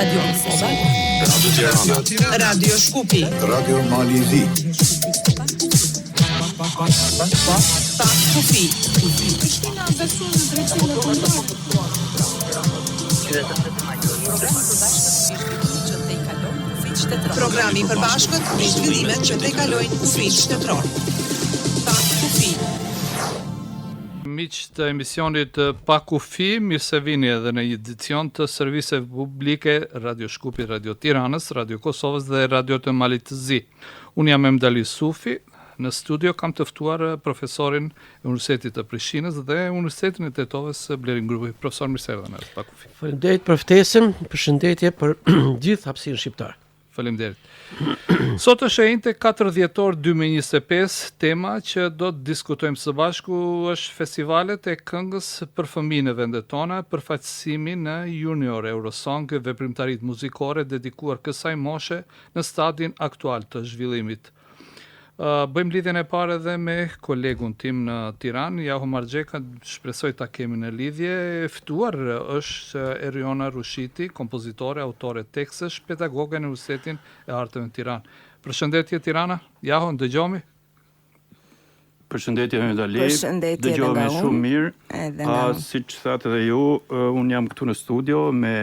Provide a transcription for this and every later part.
Radio Kosova, Radio Shkupi, Radio Malizi, Kufi. Programi i përbashkët me zhvillimet që tejkalojnë kufit shtetëror. Kufi. Miq të emisionit Pa Kufi, mirë se vini edhe në një edicion të serviseve publike Radio Shkupi, Radio Tiranës, Radio Kosovës dhe Radio të Malit të Zi. Unë jam Emdal Yusufi. Në studio kam të ftuar profesorin e Universitetit të Prishtinës dhe Universitetin e Tetovës Blerin Grupi, profesor mirë se erdhën në Pa Kufi. Faleminderit për ftesën, përshëndetje për gjithë hapësirën shqiptare. Faleminderit. Sot është e njëjtë 4 dhjetor 2025, tema që do të diskutojmë së bashku është festivalet e këngës për fëmijë në vendet tona, përfaqësimi në Junior Eurosong, veprimtaritë muzikore dedikuar kësaj moshe në stadin aktual të zhvillimit. Bëjmë lidhjen e parë edhe me kolegun tim në Tiranë, Jahu Marxheka, shpresoj ta kemi në lidhje. Ftuar është Eriona Rushiti, kompozitore, autore tekstesh, pedagoge në Universitetin e Arteve në Tiranë. Përshëndetje Tirana, Jahu, dëgjomi? Përshëndetje Emdali, Përshëndetje dëgjohemi shumë mirë. Edhe nga unë. Siç thatë edhe ju, unë jam këtu në studio me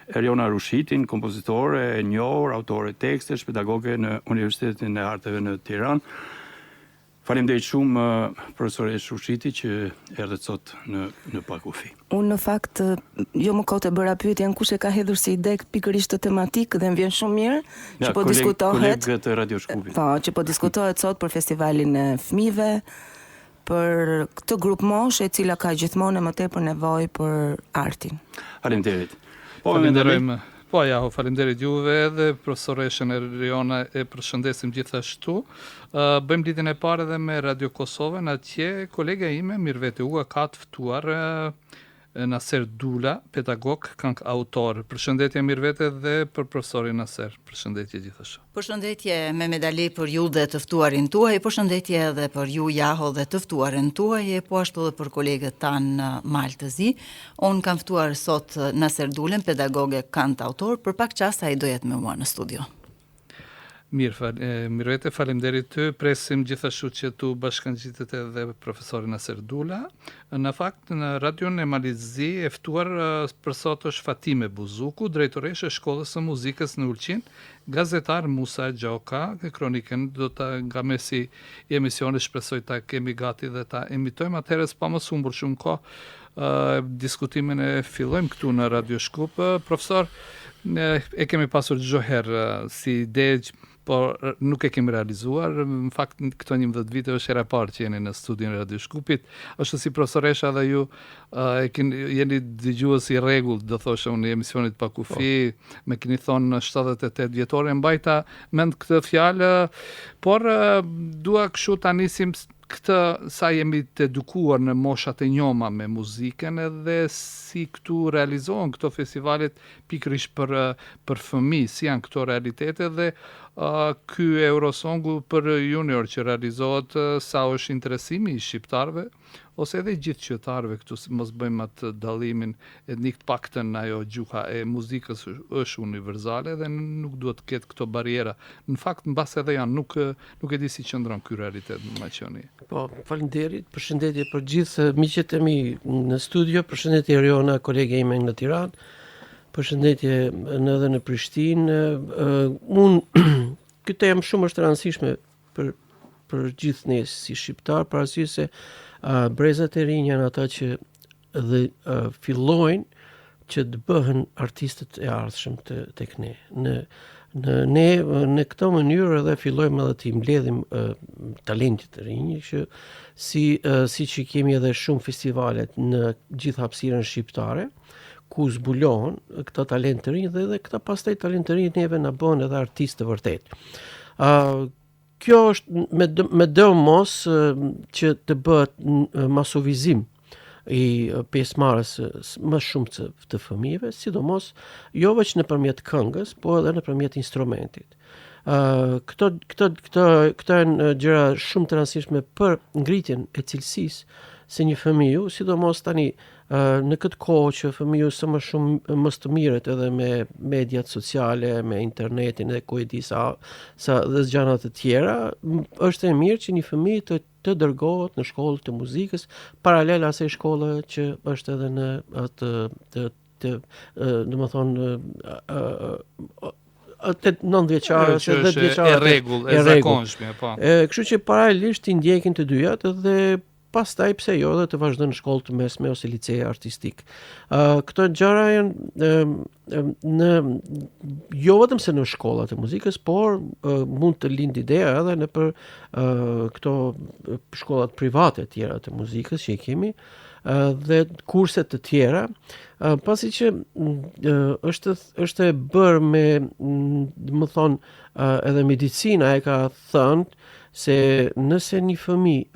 Eriona Rushitin, kompozitore e njohur, autore tekstesh, pedagoge në Universitetin e Arteve në Tiranë. Faleminderit shumë profesoresh Rushiti që erdhët sot në Pa Kufi. Unë në fakt jo më kote bëra pyetjen kush e ka hedhur si ide pikërisht të tematikë dhe më vjen shumë mirë që po diskutohet. Kolegët e Radio Shkupit. Po, që po diskutohet sot për festivalin e fëmijëve, për këtë grup moshe e cila ka gjithmonë më tepër nevojë për artin. Faleminderit. Falenderojmë. Po ja, falenderit juve dhe profesoreshën Eriona e përshëndesim gjithashtu. Bëjmë lidhjen e parë edhe me Radio Kosovën, atje kolega ime Mirvete Uga ka të ftuar Naser Dula, pedagog, këngë autor. Përshëndetje Mirvete dhe për profesorin Naser. Përshëndetje gjithashtu. Përshëndetje me medali për ju dhe të ftuarin tuaj, përshëndetje edhe për ju Jaho dhe të ftuarin tuaj, e po ashtu edhe për kolegët tanë Malë të Zi. Unë kam ftuar sot Naser Dulen, pedagoge, këngë autor, për pak qasa ai do jetë me mua në studio. Mirvete, faleminderit ty. Presim gjithashtu që tu bashkangjitet edhe profesorin Naser Dula. Në fakt, në radion e Malizi e ftuar për sot është Fatime Buzuku, drejtoreshe e Shkollës së Muzikës në Ulqin, gazetar Musa Gjoka, kronikën do ta nga mesi i emisionit shpresoj ta kemi gati dhe ta emitojmë, atëherë pa mos humbur shumë kohë, diskutimin e fillojmë këtu në Radio Shkup. Profesor, e kemi pasur çdo herë si ide, por nuk e kemi realizuar. Në fakt, këto 11 vite është hera e parë që jeni në studion e Radio Shkupit. Është si profesoresha dhe ju jeni dëgjues i rregull, do thosha unë, në emisionit Pa Kufi, me keni thonë në 78 vjetore, mbajta mend këtë fjalë, por dua kështu ta nisim këtë sa jemi të edukuar në moshat e njoma me muzikën edhe si këtu realizohen këto festivalet pikërisht për fëmijë, si janë këto realitete dhe ky Eurosongu për junior që realizohet, sa është interesimi i shqiptarëve ose edhe gjithë qytetarëve këtu, mos bëjmë atë dallimin etnik, paktën ajo gjuha e muzikës është universale dhe nuk duhet të ketë këto bariera. Në fakt mbas edhe janë, nuk e di si qëndron ky realitet në Maqedoni. Po, faleminderit, përshëndetje për gjithë miqet e mi në studio, përshëndetje Eriona, kolege ime në Tiranë, përshëndetje edhe në Prishtinë. Këtë temë shumë është e rëndësishme për gjithë ne si shqiptar, për arsye se brezat e rinj janë ata që dhe fillojnë që të bëhen artistët e ardhshëm tek ne. Në këtë mënyrë edhe fillojmë edhe të mbledhim talentit të rinj, që si që kemi edhe shumë festivalet në gjithë hapësirën shqiptare, ku zbulohen këta talent të rinj dhe edhe këta pastaj talent të rinj neve na bën edhe artistë të vërtet. Kjo është me dëm mos që të bëhet masovizim i pjesëmarrës më shumë të fëmijëve, sidomos jo vetëm nëpërmjet këngës, po edhe nëpërmjet instrumentit. Këto janë gjëra shumë të rëndësishme për ngritjen e cilësisë se një fëmiu, sidomos tani në këtë kohë që fëmiu sa më shumë mos të mirët edhe me mediat sociale, me internetin dhe ku e di sa dhe gjëra të tjera, është e mirë që një fëmijë të dërgohet në shkollë të muzikës paralel asaj shkolle që është edhe në atë domethënë atë 9 vjeçare ose 10 vjeçare e rregull, e zakonshme, po. Kështu që paralelisht i ndjekin të dyjat dhe pastaj pse jo dhe të vazhdojnë në shkollë të mesme ose licee artistik. Këto gjëra janë jo vetëm se në shkollat e muzikës, por mund të lind ideja edhe në për këto shkollat private të tjera të muzikës që i kemi dhe kurse të tjera, pasi që është e bërë me, më thonë, edhe medicina e ka thënë se nëse një fëmijë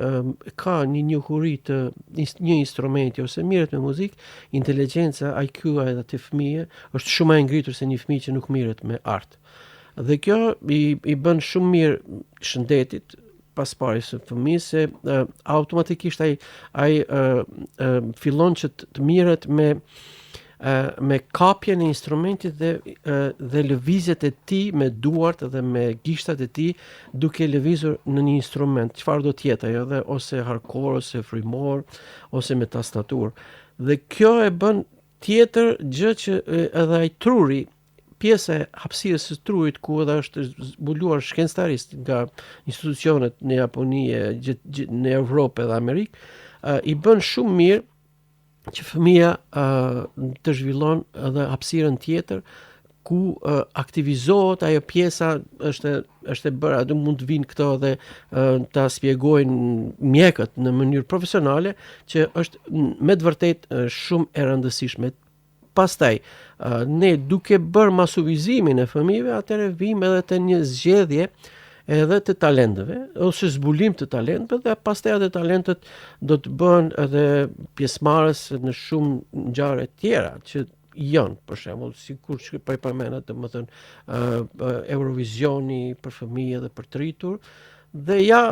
ka një njohuri të një instrumenti ose mirët me muzikë, inteligjenca, IQ-a e të fëmijë është shumë e ngritur se një fëmijë që nuk mirët me art. Dhe kjo i bën shumë mirë shëndetit pas parës së fëmijës se automatikisht ai fillon që të mirët me kapjen e instrumentit dhe lëvizjet e tij me duart dhe me gishtat e tij duke lëvizur në një instrument. Çfarë do të jetë ajo, dhe ose hardcore ose frymor ose me tastaturë. Dhe kjo e bën tjetër gjë që edhe ai truri, pjesa e hapësirës së trurit ku edhe është zbuluar shkencëtarisht nga institucionet në Japoni, në Evropë dhe Amerikë, i bën shumë mirë që fëmia të zhvillon edhe hapësirën tjetër ku aktivizohet ajo pjesa është e bërë, atë mund të vinë këto dhe ta spjegojnë mjekët në mënyrë profesionale që është me të vërtetë shumë e rëndësishme. Pastaj, ne duke bërë masuvizimin e fëmijëve, atëherë vim edhe të një zgjedhje edhe të talenteve, ose zbulim të talenteve, dhe pastaj ato talentet do të bëhen edhe pjesëmarrës në shumë ngjarje tjera që janë, për shembull, sikur që po e përmenda, domethënë Eurovisioni për fëmijë dhe për të rritur, dhe ja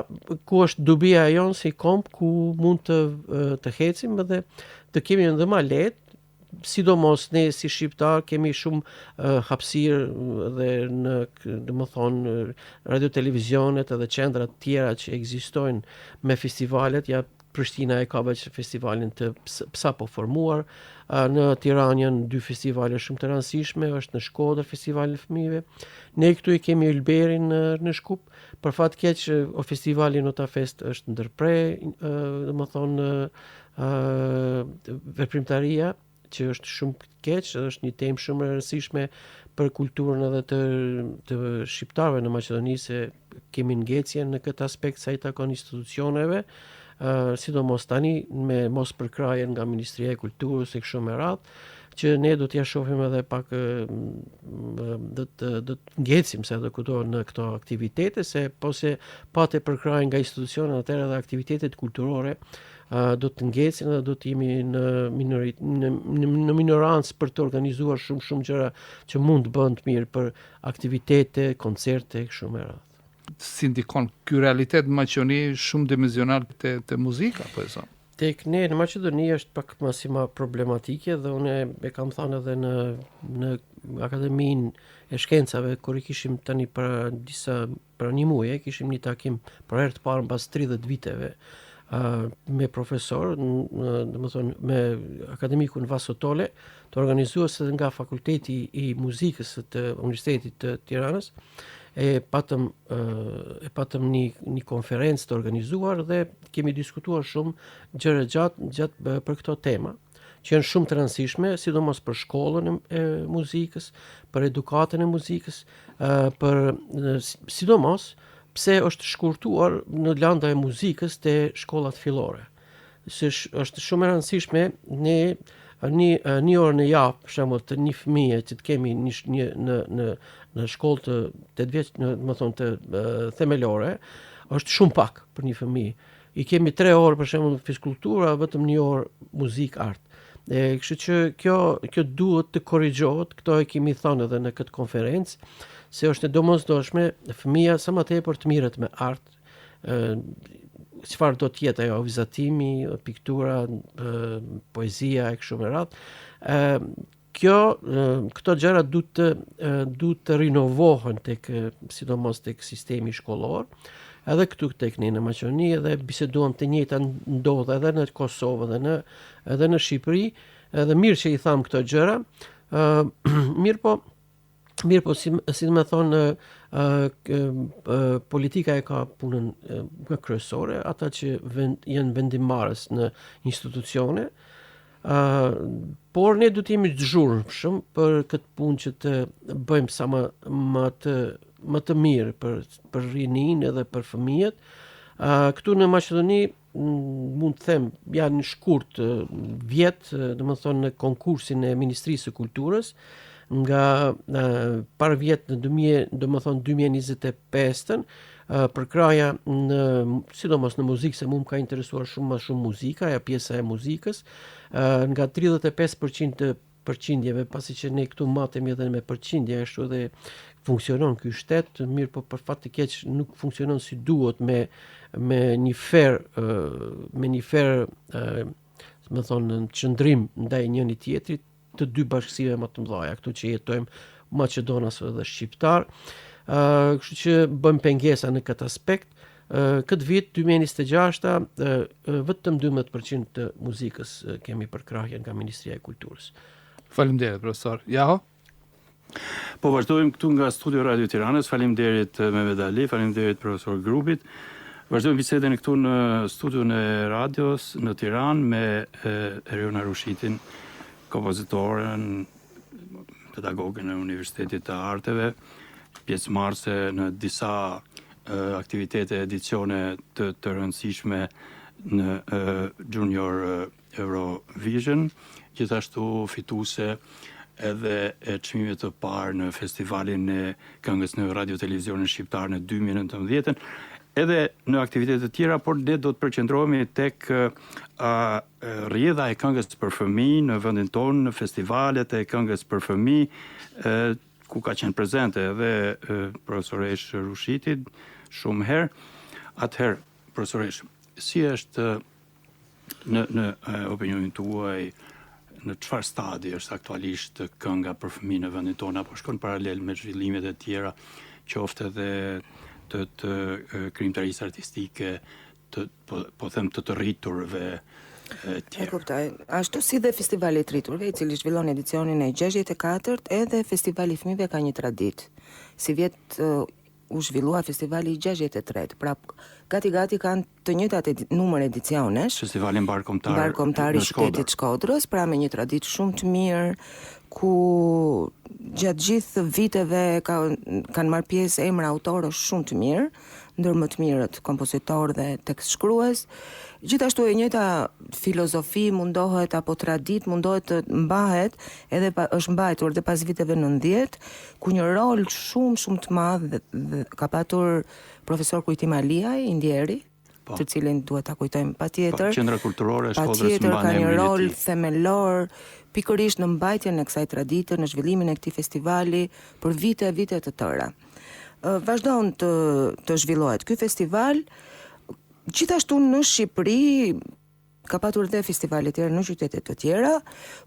ku është dobia jonë si komp ku mund të hecim dhe të kemi edhe më lehtë, sidomos ne si shqiptar kemi shumë hapësirë dhe në, domethënë, radio televizionet edhe qendra të tjera që ekzistojnë me festivalet. Ja Prishtina e ka veç festivalin të sapo formuar, në Tiranë janë 2 festivale shumë të rëndësishme, është në Shkodër festivali i fëmijëve. Ne këtu i kemi Ylberin në Shkup, për fat keq o festivali Notafest është ndërpre, domethënë veprimtaria, që është shumë keq, është një temë shumë e rëndësishme për kulturën edhe të shqiptarëve në Maqedoni, se kemi ngecje në këtë aspekt sa i takon institucioneve, sidomos tani me mos përkrajen nga Ministria e Kulturës e kështu me radhë, që ne do t'ja shohim edhe pak do të ngecim se do këto në këto aktivitete, se po se pate përkrajen nga institucionet, atëherë edhe aktivitetet kulturore do të ngecin dhe do të jemi në minorancë për të organizuar shumë gjëra që mund të bëhen të mirë për aktivitete, koncerte kështu me radhë. Si ndikon ky realitet në Maqedoni shumë dimensional te muzika, po e thonë? Tek ne në Maqedoni është pak më si ma problematike, dhe unë e kam thënë edhe në Akademinë e Shkencave, kur i kishim tani për një muaj, kishim një takim për herë të parë mbas 30 viteve me profesor, domethënë me akademikun Vaso Tole, të organizuar nga Fakulteti i Muzikës të Universitetit të Tiranës. E patëm një konferencë të organizuar dhe kemi diskutuar shumë gjëra gjatë për këto tema, që janë shumë të rëndësishme, sidomos për shkollën e muzikës, për edukatën e muzikës, sidomos pse është shkurtuar në landa e muzikës te shkollat fillore. Se është shumë e rëndësishme një orë në javë, për shembull, të një fëmije që të kemi në shkollë të 8 vjeç, domethënë të themelore, është shumë pak për një fëmijë. I kemi 3 orë për shembull fizikultura, vetëm 1 orë muzik art. Kështu që kjo duhet të korrigjohet, këto e kemi thënë edhe në këtë konferencë, se është e domosdoshme fëmia sa më tepër të mirët me art, çfarë do të jetë ajo, vizatimi, piktura, poezia e kështu me radhë. Këto gjëra duhet të rinovohen sidomos tek sistemi shkollor, edhe këtu tek ne në Maqedoni, edhe biseduam të njëjta ndodh edhe në Kosovë edhe në Shqipëri, edhe mirë që i tham këto gjëra. Mirë po si më thonë, politika e ka punën kryesore, ata që janë vendimmarrës në institucione, por ne du të jemi të zhurmshëm për këtë punë që të bëjmë sa më të mirë për rinin edhe për fëmijët. Këtu në Maqedoni mund të them janë shkurt vjet, domethënë në konkursin e Ministrisë së Kulturës, nga par vjet në 2025-ën, përkraja sidomos në muzikë, se mu më ka interesuar shumë muzika, pjesa e muzikës, nga 35% përqindjeve, pasi që ne këtu matemi edhe me përqindje, ashtu edhe funksionon ky shtet, mirë po për fat të keq nuk funksionon si duhet me një fair më thonë qëndrim ndaj njëri tjetrit të dy bashkësive më të mëdha, këtu që jetojmë Maqedonas dhe shqiptar. Kështu që bëjmë pengesa në këtë aspekt. Këtë vit 2026 vetëm 12% të muzikës kemi përkrahje nga Ministria e Kulturës. Faleminderit profesor. Jaho? Po vazhdojmë këtu nga Studio Radio Tiranës. Faleminderit Mehmet Ali, faleminderit profesor Grupit. Vazhdojmë bisedën këtu në studion e radios në Tiranë me Eriona Rushitin, kompozitorën, pedagogën e Universitetit të Arteve, pjesëmarrëse në disa aktivitete edicione të rëndësishme në Junior Eurovision, gjithashtu fituese edhe e çmimeve të parë në festivalin e këngës në Radio Televizionin Shqiptar në 2019, edhe në aktivitete të tjera, por ne do të përqendrohemi tek rrjedha e këngës për fëmijë në vendin tonë, në festivalet e këngës për fëmijë, ku ka qenë prezente edhe profesoresh Rushiti shumë herë. Atëherë, profesoresh, si është në opinionin tuaj, në çfarë stadi është aktualisht kënga për fëmijë në vendin tonë, apo shkon paralel me zhvillimet e tjera, qoftë edhe të krijimtarisë artistike, po them të rriturve tjerë. E kuptoj. Ashtu si dhe festivali i rriturve, i cili zhvillon edicionin e 64-të, edhe festivali i fëmijëve ka një traditë. Si vjet u zhvillua festivali i 63-të. Pra gati kanë të njëjtat numër edicionesh. Festivalin barkombëtar i qytetit Shkodrës, pra me një traditë shumë të mirë, ku gjatë gjithë viteve kanë marrë pjesë emra autorësh shumë të mirë, ndër më të mirët kompozitor dhe tekst shkrues. Gjithashtu e njëjta filozofi mundohet, apo traditë mundohet të mbahet, edhe është mbajtur dhe pas viteve 90, ku një rol shumë të madh dhe ka patur profesor Kujtim Aliaj, Indieri, të cilin duhet ta kujtojmë patjetër. Qendra kulturore e Shkodrës mban ka një rol themelor pikërisht në mbajtjen e kësaj tradite, në zhvillimin e këtij festivali për vite të tëra. Vazhdon të zhvillohet ky festival. Gjithashtu në Shqipëri ka patur dhe festivale tjera në qytete të tjera,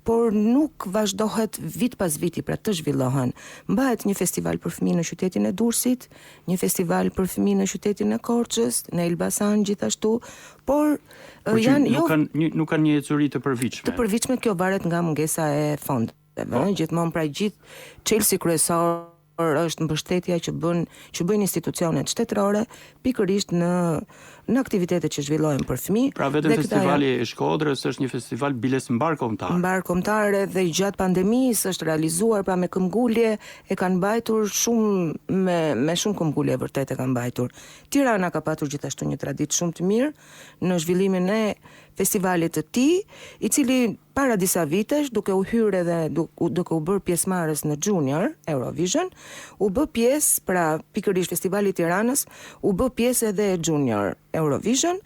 por nuk vazhdohet vit pas viti, pra të zhvillohen. Mbahet një festival për fëmijë në qytetin e Durrësit, një festival për fëmijë në qytetin e Korçës, në Elbasan gjithashtu, por nuk kanë një ecuri të përvitshme. Të përvitshme, kjo varet nga mungesa e fondeve. Gjithmonë pra gjithë çelësi kryesor është mbështetja që bëjnë institucionet shtetërore pikërisht në aktivitetet që zhvillohen për fëmijë. Pra vetëm festivali i Shkodrës është një festival biles mbarkombëtar. Mbarkombëtar dhe gjatë pandemisë është realizuar pra me këmbgulje, e kanë mbajtur shumë me shumë këmbgulje vërtet e kanë mbajtur. Tirana ka patur gjithashtu një traditë shumë të mirë në zhvillimin e festivalit të tij, i cili para disa vitesh, duke u hyrë dhe duke u bërë pjesëmarrës në Junior Eurovision, u bë pjesë, pra pikërisht festivali i Tiranës, u bë pjesë edhe e Junior Eurovision,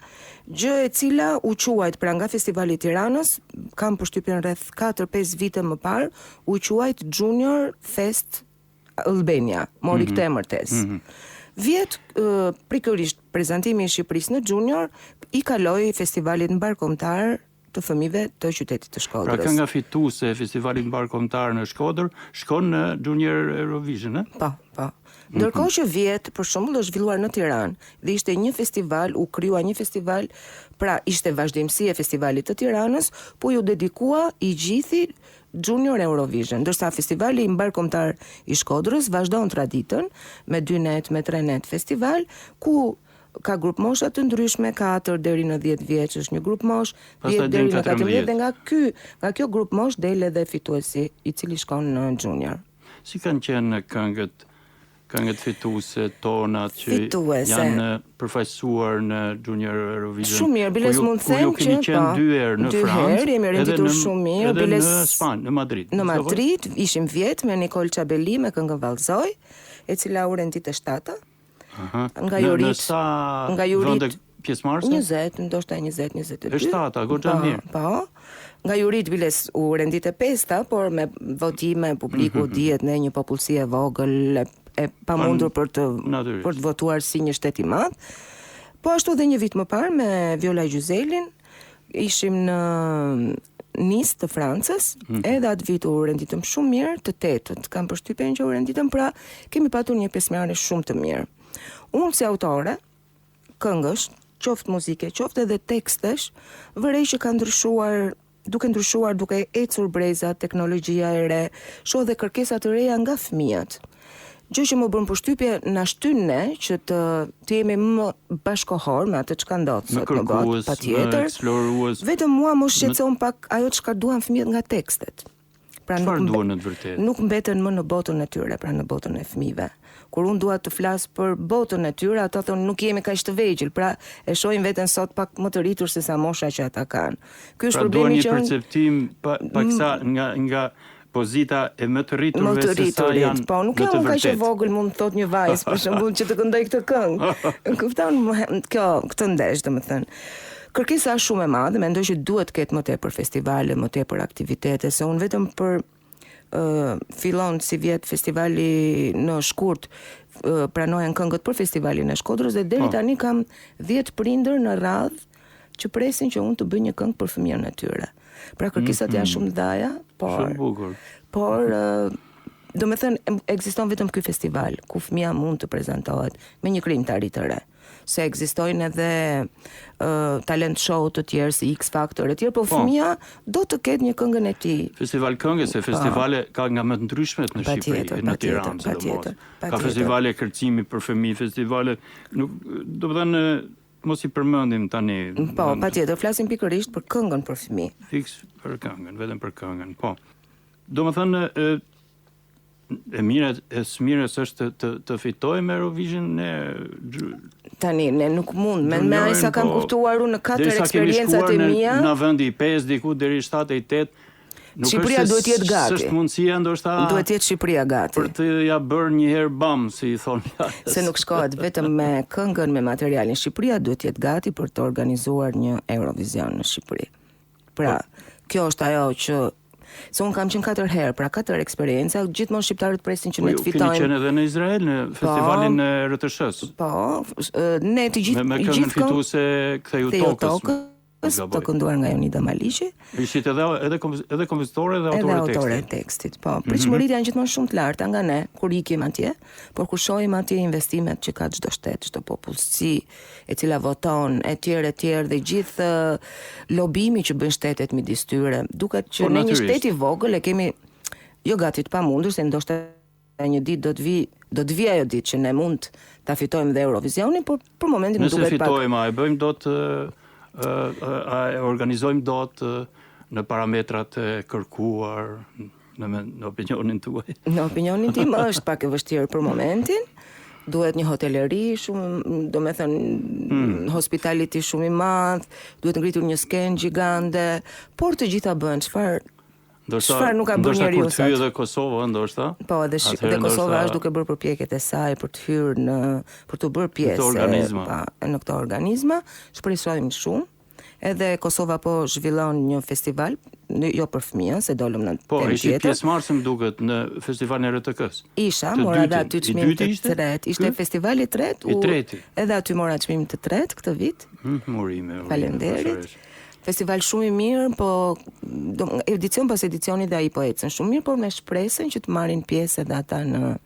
gjë e cila u quajt pra nga festivali i Tiranës, kam përshtypjen rreth 4-5 vite më parë, u quajt Junior Fest Albania, mori këtë emër tez. vjet pikërisht prezantimi i Shqipërisë në Junior i kaloi festivalit mbarkombëtar të fëmijëve të qytetit të Shkodrës. Pra kënga fituese e festivalit mbarkombëtar në Shkodër shkon në Junior Eurovision, Po. Ndërkohë që vjet, për shembull, është zhvilluar në Tiranë dhe ishte një festival, u krijua një festival, pra ishte vazhdimsi e festivalit të Tiranës, po ju dedikua i gjithi Junior Eurovision, ndërsa festivali i mbarkombëtar i Shkodrës vazhdon traditën me 2 net, me 3 net festival, ku ka grup mosha të ndryshme, 4 deri në 10 vjeç është një grup mosh, 10 deri në 14 dhe nga kjo grup mosh del edhe fituesi i cili shkon në Junior. Si kanë qenë këngët fituese tona që janë përfaqësuar në Junior Eurovision? Shumë mirë, biles mund të them që kemi qenë 2 herë në Francë, herë jemi renditur shumë mirë, edhe në Spanjë, në Madrid. Në Madrid ishim vjet me Nicole Çabeli me këngën Vallzoj, e cila u rendit e 7-ta. Nga vende pjesëmarrëse? 20, ndoshta 20-22. E 7-ta, goxha mirë. Po. Nga jurit biles u rendit e 5-ta, por me votime publiku dihet ne një popullsi e vogël e pamundur për të votuar si një shtet i madh. Po ashtu edhe një vit më parë me Viola Gjyzelin ishim në Nice të Francës, edhe atë vit u renditëm shumë mirë, të 8-ët. Kam përshtypjen që u renditëm, pra kemi patur një pjesëmarrje shumë të mirë. Unë si autore, këngësh, qoftë muzike, qoftë edhe tekstesh, vërej që ka ndryshuar, duke ecur brezat, teknologjia e re, shoh dhe kërkesa të reja nga fëmijët. Gjë që më bën përshtypje na shtyn ne që të jemi më bashkohor me atë çka ndodh sot në botë, patjetër. Vetëm mua më shqetëson pak ajo çka duan fëmijët nga tekstet. Pra nuk mbeten më në botën e tyre, pra në botën e fëmijëve. Kur unë dua të flas për botën e tyre, ata thonë nuk jemi kaq të vegjël, pra e shohin veten sot pak më të rritur se sa mosha që ata kanë. Ky është problemi që një perceptim paksa nga pozita e më të rriturve se sa janë po, nuk jam kaq e vogël, mund të thot një vajzë për shembull që të këndoj këtë këngë. Kupton këtë ndesh, domethënë. Kërkesa është shumë e madhe, mendoj që duhet të ketë më tepër festivale, më tepër aktivitete, se unë vetëm për fillon si vjet festivali në shkurt, pranohen këngët për festivalin e Shkodrës dhe deri tani kam 10 prindër në radhë që presin që unë të bëj një këngë për fëmijën e tyre. Pra kërkesat janë shumë dhaja, por domethënë ekziston vetëm ky festival ku fëmia mund të prezantohet me një krijimtari të re. Se ekzistojnë edhe talent show të tjerë si X Factor e tjerë, po fëmia do të ketë një këngën e tij. Festival këngës, se festivale ka nga më të ndryshmet në Shqipëri, në Tiranë, sidomos. Ka festivale kërcimi për fëmijë, festivale domethënë mos i përmendim tani. Po, patjetër, flasim pikërisht për këngën për fëmijë. Fiks për këngën, vetëm për këngën, po. Domethënë e mirës është të fitojmë Eurovision ne tani ne nuk mund me ai sa kam kuptuar unë në 4 eksperiencat e mia në vendi i 5 diku deri 7 e 8 Shqipëria duhet të jetë gati. S'është mundësia ndoshta duhet të jetë Shqipëria gati. Për të ja bërë një herë bam, si i thonë. Se nuk shkohet vetëm me këngën, me materialin. Shqipëria duhet të jetë gati për të organizuar një Eurovision në Shqipëri. Pra, kjo është ajo që se unë kam qenë 4 herë, pra 4 eksperienca, gjithmonë shqiptarët presin që ne të fitojmë. Keni qenë edhe në Izrael në festivalin e RTS-s. Po, ne të gjithë me këngën fituese Ktheu Tokës. Të kënduar nga Jonida Maliqi. Ishit edhe kompozitore dhe autore tekstit. Po, pritshmëritë janë gjithmonë shumë të larta nga ne kur ikim atje, por kur shohim atje investimet që ka çdo shtet, çdo popullsi e cila voton etj dhe gjithë lobimi që bën shtetet midis tyre, duket që në një shtet i vogël e kemi jo gati të pamundur, se ndoshta një ditë do të vi ajo ditë që ne mund ta fitojmë dhe Eurovisionin, por për momentin nuk duket pak. Nëse fitojmë, e bëjmë dot organizojmë dot në parametrat e kërkuar në opinionin tuaj. Në opinionin tim është pak e vështirë për momentin. Duhet një hoteleri shumë, domethënë hospitality shumë i madh, duhet ngritur një skenë gjigande, por të gjitha bën çfarë nuk ka bërë njeriu sot. Ndoshta kur edhe Kosova ndoshta. Po, edhe Kosova është duke bërë përpjekjet e saj për të hyrë për të bërë pjesë në këto organizma. Shpresojmë shumë Edhe Kosova po zhvillon një festival, jo për fëmijë, se dolëm në Po, temë ishi tjetër. pjesëmarrës më duket në festivalin e RTK-s. Isha, Të mora dyti. dhe aty I çmim dyti të ishte? tretë. Ishte Ky? festivali i tretë. I treti. Edhe aty mora çmim të tretë këtë vit. Urime. Faleminderit. Festival shumë i mirë, po edicion pas edicioni dhe ai po ecën shumë mirë, por me shpresën që të marrin pjesë edhe ata në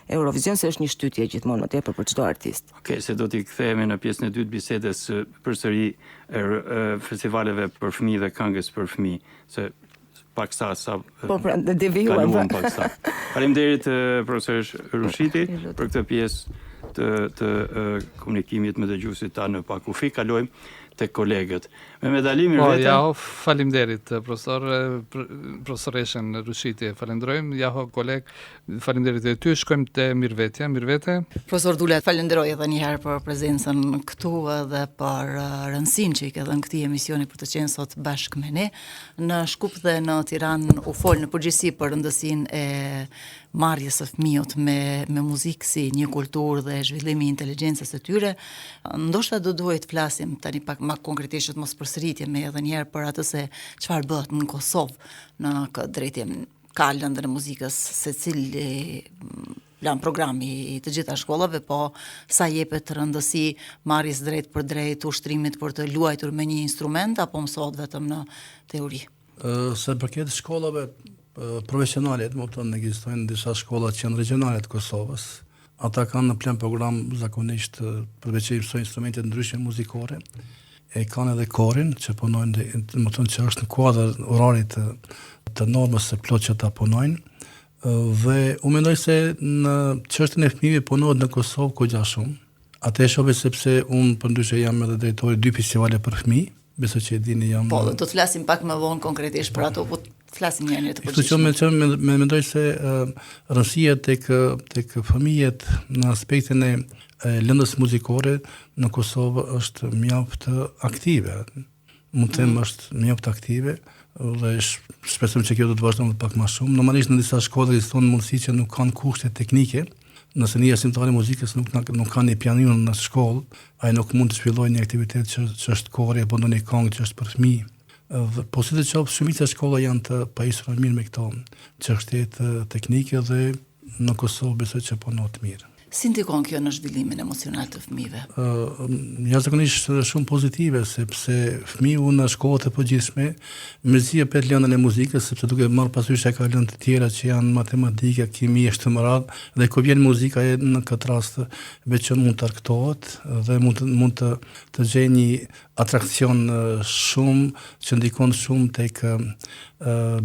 Eurovision, se është një shtytje gjithmonë më tepër për çdo artist. Okej, se do t'i kthehemi në pjesën e dytë bisedës përsëri festivaleve për fëmijë dhe këngës për fëmijë, se pak sa Po pra, devijuam. kaluam pak sa. Faleminderit profesor Rushiti për këtë pjesë të komunikimit me dëgjuesit ta në pak kufi. Kalojmë te kolegët. Me medalin Po, mirëvete. ja faleminderit profesoreshën Rushiti, falenderojmë, ja koleg, faleminderit edhe ty, shkojmë te mirëvete. Profesor Dula, falenderoj edhe një herë për prezencën këtu edhe për rëndësinë që i ke dhënë këtij emisioni për të qenë sot bashkë me ne. Në Shkup dhe në Tiranë u fol në përgjithësi për rëndësinë e marrjes së fëmijët me muzikë si një kulturë dhe zhvillimi i inteligjencës së tyre. Ndoshta do duhet të flasim tani pak më konkretisht, mos përsëritjemi edhe një herë për atë se çfarë bëhet në Kosovë në këtë drejtim. Ka lëndën e muzikës secili plan programi i të gjitha shkollave, po sa jepet rëndësi marrjes drejt për drejt ushtrimit për të luajtur me një instrument apo mësohet vetëm në teori? Se përket shkollave profesionale, më thonë ekzistojnë disa shkolla që janë regionale të Kosovës. Ata kanë në plan program zakonisht përveç që mësojnë instrumente ndryshme muzikore, e kanë edhe korin që punojnë, më thonë që është në kuadër orarit të normës së plot që ata punojnë. Dhe u mendoj se në çështjen e fëmijëve punohet në Kosovë kogja shumë. Atë e shoh sepse unë përndryshe jam edhe drejtori 2 festivale për fëmijë, besoj që e dini jam. Po, do të flasim pak më vonë konkretisht për ato, po flasim një herë të përgjithshme. Kështu që mendoj se rëndësia tek fëmijët në aspektin e lëndës muzikore në Kosovë është mjaft aktive. Mund të them është mjaft aktive dhe shpresojmë që kjo do të vazhdojë pak më shumë. Normalisht në disa shkolla ekziston mundësi që nuk kanë kushte teknike. Nëse një arsimtar i muzikës nuk ka një pianinon në shkollë, ai nuk mund të zhvillojë një aktivitet që është kori apo ndonjë këngë që është për fëmijë. Po si të qoftë, shumica shkolla janë të pajisura mirë me këto çështje teknike dhe në Kosovë besoj që punohet mirë. Si ndikon kjo në zhvillimin emocional të fëmijëve? Jashtëzakonisht shumë pozitive, sepse fëmiu në shkollat e përgjithshme mërzihet për lëndën e muzikës, sepse duke marrë parasysh ka lëndë të tjera që janë matematika, kimi, ashtu më radhë, dhe kur vjen muzika në këtë rast veç mund të arktohet dhe mund të gjejë një atrakcion shumë që ndikon shumë tek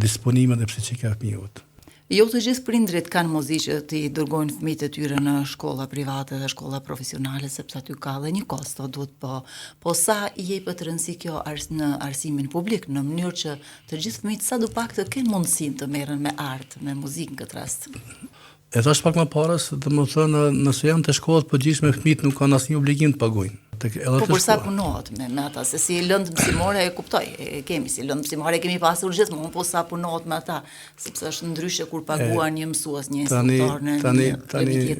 disponimet e psikike e fëmijës. Jo të gjithë prindrit kanë mundësi që t'i dërgojnë fëmijët e tyre në shkolla private dhe shkolla profesionale, sepse aty ka dhe një kosto, duhet po sa i jepet rëndësi kjo në arsimin publik, në mënyrë që të gjithë fëmijët sadupak të kenë mundësinë të merren me art, me muzikë në këtë rast. E thash pak më parë, domethënë nëse janë të shkollat përgjithshme fëmijët nuk kanë asnjë obligim të paguajnë. Po për sa punohet me ata, se si lëndë mësimore e kuptoj, e kemi si lëndë mësimore e kemi pasur gjithmonë, po sa punohet me ata, sepse është ndryshe kur paguan një mësues, një instruktor në tani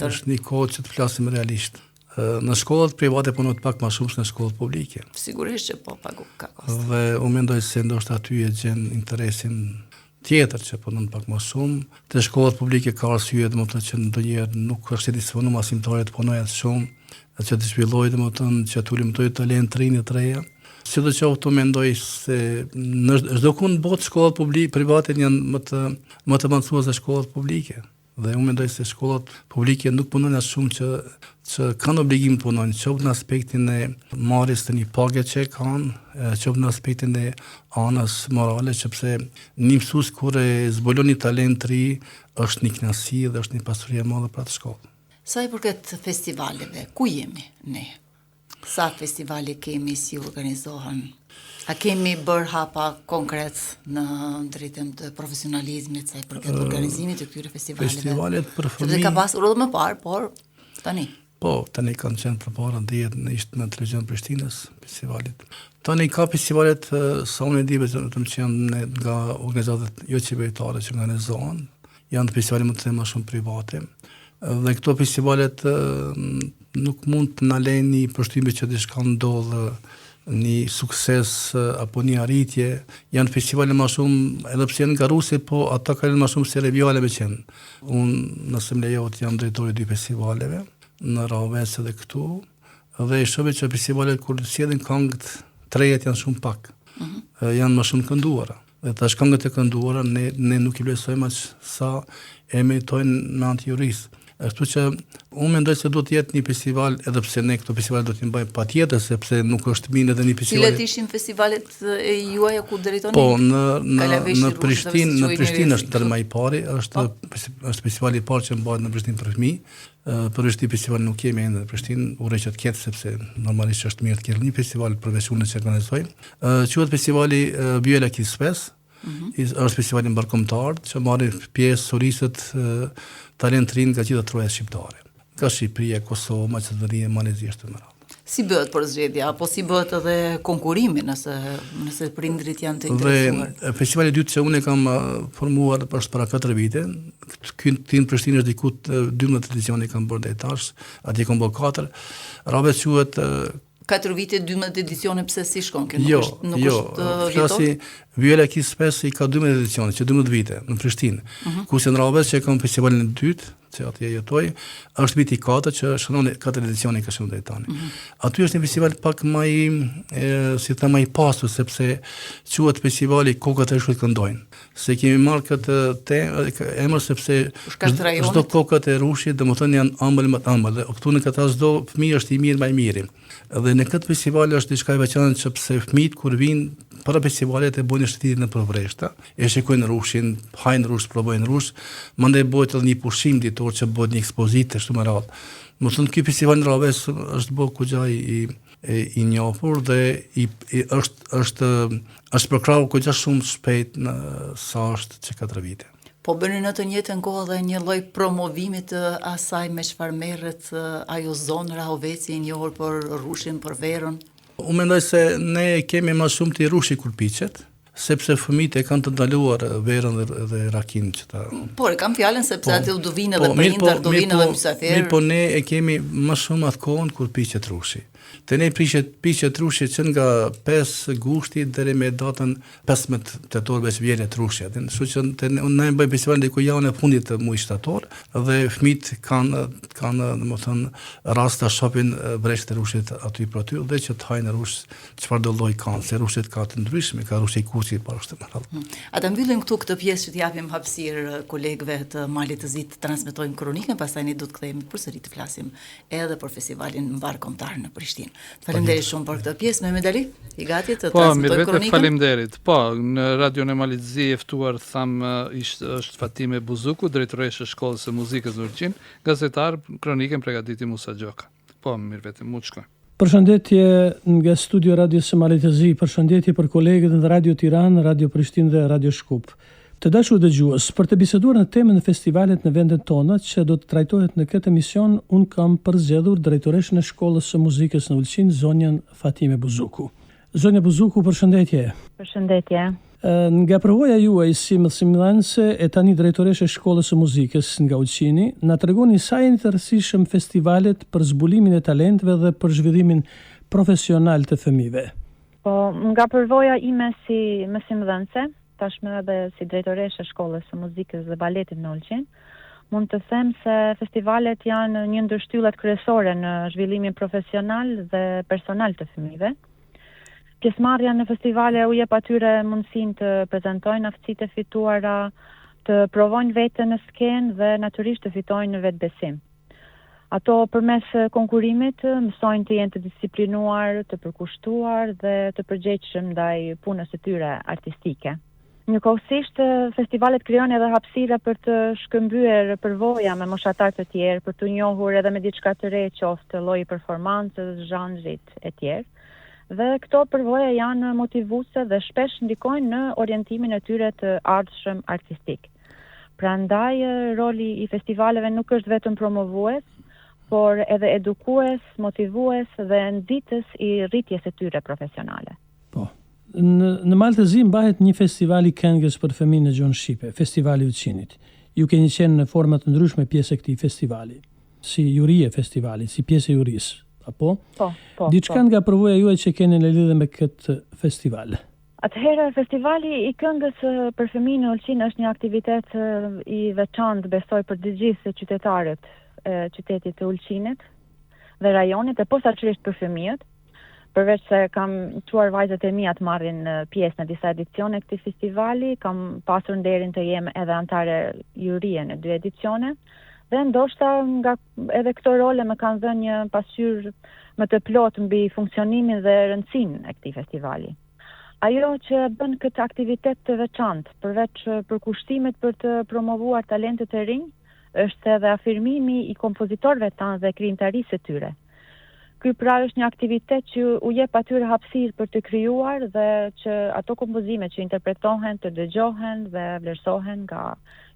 është një kohë që të flasim realisht. Në shkollat private punohet pak më shumë se në shkollat publike. Sigurisht që po pagu ka kosto. Dhe unë mendoj se ndoshta aty e gjen interesin tjetër që punon pak më shumë. Te shkollat publike ka arsye domethënë që ndonjëherë nuk është i disponuar arsimtarët punojnë shumë, që të zhvillojë domethënë që të ulëmtojë talent të rinj të reja. Sidoqoftë mendoj se në çdo kund botë shkollat private janë më të avancuara se shkollat publike. Dhe unë mendoj se shkollat publike nuk punojnë as shumë që kanë obligim të punojnë, qoftë në aspektin e marrjes të një pagë që kanë, qoftë në aspektin e anës morale, sepse një mësues kur e zbulon një talent të ri është një kënaqësi dhe është një pasuri e madhe për atë shkollë. Sa i përket festivaleve, ku jemi ne? Sa festivale kemi, si organizohen? A kemi bërë hapa konkret në drejtim të profesionalizmit, sa i përket organizimit të këtyre festivaleve? Festivalet për fëmijë. Sepse ka pasur edhe më parë, por tani. Po, tani kanë qenë përpara 10 ishte në televizion Prishtinës festivalit. Tani ka festivalet sa unë e di vetëm që janë nga organizatat jo qeveritare që organizohen, janë festivale më të thema shumë private. Dhe këto festivalet nuk mund të na lejnë një përshtypje që diçka ndodh një sukses apo një arritje, janë festivale më shumë edhe pse janë nga Rusi, po ata kanë më shumë seriale me qenë. Unë nëse më lejohet jam drejtori i 2 festivaleve në Ravec edhe këtu, dhe i shohim që festivalet kur sjellin këngët të reja janë shumë pak. Janë më shumë kënduara. Dhe tash këngët e kënduara ne nuk i vlerësojmë aq sa e meritojnë në antijurisë. Ashtu që unë mendoj se do të jetë një festival, edhe pse ne këto festivale do t'i bëjmë patjetër, sepse nuk është mirë edhe një festival. Cilat ishin festivalet e juaja ku drejtoni? Po, në Prishtinë është ndër më i pari, është festivali i parë që bëhet në Prishtinë për fëmijë. Për është festival nuk kemi ende në Prishtinë, uroj që të ketë sepse normalisht është mirë të ketë një festival përveç unë që organizoj. Quhet festivali Bjela Kispes. Është festivali ndërkombëtar që marrin pjesë solistët talent rinë nga gjitha troja shqiptare. Nga Shqipëria, Kosovë, Maqedonia, Malezia të mëra. Si bëhet përzgjedhja, apo si bëhet edhe konkurimi nëse prindrit janë të interesuar? Dhe festivali i dytë që unë e kam formuar është para 4 vite. Këtu në Prishtinë është diku 12 edicione kam bërë deri tash, atje kam bërë 4. Ravec quhet 4 vite, 12 edicione, pse si shkon? Jo, flasi Viola Kispes i ka 12 edicione, që 12 vite në Prishtinë. Kurse në Ravec që e kam festivalin e dytë, që atje jetoj, është viti 4 që shënon 4 edicione ka shënon deri tani. Aty është një festival pak më i pasur, sepse quhet festivali Kokat e Rushit këndojnë. Se kemi marrë këtë emër sepse çdo kokat e Rushit domethënë janë ëmbël më të ëmbël. Këtu në këtë çdo fëmijë është i mirë më i miri. Dhe në këtë festival është diçka e veçantë sepse fëmijët kur vinë para festivalet e bojnë shtëtinë në përvreshta, e shikojnë rushin, hajnë rush, provojnë rush, mandej bëhet edhe një pushim ditor që bëhet një ekspozitë ashtu më radh. Më thënë ky festival në Ravec është bërë kogja i njohur dhe është përkrahur kogja shumë shpejt në sa është që 4 vite. Po bëni në të njëjtën kohë dhe një lloj promovimi të asaj me çfarë merret ajo zonë Rahoveci i njohur për rushin, për verën? Unë mendoj se ne kemi më shumë të rushi kur piqet, sepse fëmijët e kanë të ndaluar verën dhe rakin që ta. Por kam fjalën sepse aty do vinë edhe prindër, do vinë edhe mysafirë. Po ne e kemi më shumë atë kohën kur piqet rushi. Te ne piqet rushi që nga 5 gushti deri me datën 15 tetor veç vjelet rushi. Kështu që ne bëjmë festivalin diku javën e fundit të muajit shtator dhe fëmijët kanë domethënë rast ta shohin breshtë e rushit aty për aty dhe që të hajnë rush çfarë do lloj kanë, se rushit ka të ndryshme, ka rushi i kuqit para ashtu më radh. Ata mbyllim këtu këtë pjesë që t'japim hapësirë kolegëve të Malit të Zi të transmetojnë kronikën, pastaj ne do të kthehemi përsëri të flasim edhe për festivalin mbarkombëtar në Prishtinë. Faleminderit shumë për këtë pjesë. Mehmet Ali, i gati të transmetojmë kronikën? Faleminderit. Po, në Radion e Malit të Zi e ftuar është Fatime Buzuku, drejtoresha e Shkollës së Muzikës në Ulqin, gazetar, kronikën përgatiti Musa Gjoka. Po, mirë vetëm, mu të shkoj. Përshëndetje nga studio Radio së Malit të Zi, përshëndetje për kolegët në Radio Tiranë, Radio Prishtinë dhe Radio Shkup. Të dashur dëgjues, për të biseduar në temën e festivalet në vendet tona që do të trajtohet në këtë emision, unë kam përzgjedhur drejtoreshën e Shkollës së Muzikës në Ulqin, zonjën Fatime Buzuku. Zonja Buzuku, përshëndetje. Përshëndetje. Nga përvoja juaj si mësimdhënëse e tani drejtoreshe e Shkollës së Muzikës nga Ulqini, na tregoni sa janë të rëndësishëm festivalet për zbulimin e talenteve dhe për zhvillimin profesional të fëmijëve. Po, nga përvoja ime si mësimdhënëse, tashmë edhe si drejtoreshe e Shkollës së Muzikës dhe Baletit në Ulqin, mund të them se festivalet janë një ndër shtyllat kryesore në zhvillimin profesional dhe personal të fëmijëve. Pjesëmarrja në festivale u jep atyre mundësinë të prezantojnë aftësitë e fituara, të provojnë veten në skenë dhe natyrisht të fitojnë vetbesim. Ato përmes konkurimit mësojnë të jenë të disiplinuar, të përkushtuar dhe të përgjegjshëm ndaj punës së tyre artistike. Njëkohësisht, festivalet krijojnë edhe hapësira për të shkëmbyer përvoja me moshatar të tjerë, për të njohur edhe me diçka të re, qoftë lloji performancës, zhanrit e tjerë. Dhe këto përvoja janë motivuese dhe shpesh ndikojnë në orientimin e tyre të ardhshëm artistik. Prandaj, roli i festivaleve nuk është vetëm promovues, por edhe edukues, motivues dhe nxitës i rritjes së tyre profesionale. Po. Në Malë të Zi mbahet një festival i këngës për fëmijë në Gjuhën Shqipe, Festivali i Ulqinit. Ju keni qenë në forma të ndryshme pjesë e këtij festivali, si juri e festivalit, si pjesë e jurisë, apo? Po. Diçka nga përvoja juaj që keni në lidhje me këtë festival? Atëherë, festivali i këngës për fëmijë në Ulqin është një aktivitet i veçantë, besoj, për të gjithë qytetarët e qytetit të Ulqinit dhe rajonit, e posaçërisht për fëmijët. Përveç se kam çuar vajzat e mia të marrin pjesë në disa edicione këtij festivali, kam pasur nderin të jem edhe antare jurie në 2 edicione, dhe ndoshta nga edhe këto role më kanë dhënë një pasqyrë më të plotë mbi funksionimin dhe rëndësinë e këtij festivali. Ajo që bën këtë aktivitet të veçantë, përveç përkushtimit për të promovuar talentet e rinj, është edhe afirmimi i kompozitorëve tanë dhe krijimtarisë së tyre. Ky pra është një aktivitet që u jep atyre hapësirë për të krijuar dhe që ato kompozime që interpretohen të dëgjohen dhe vlerësohen nga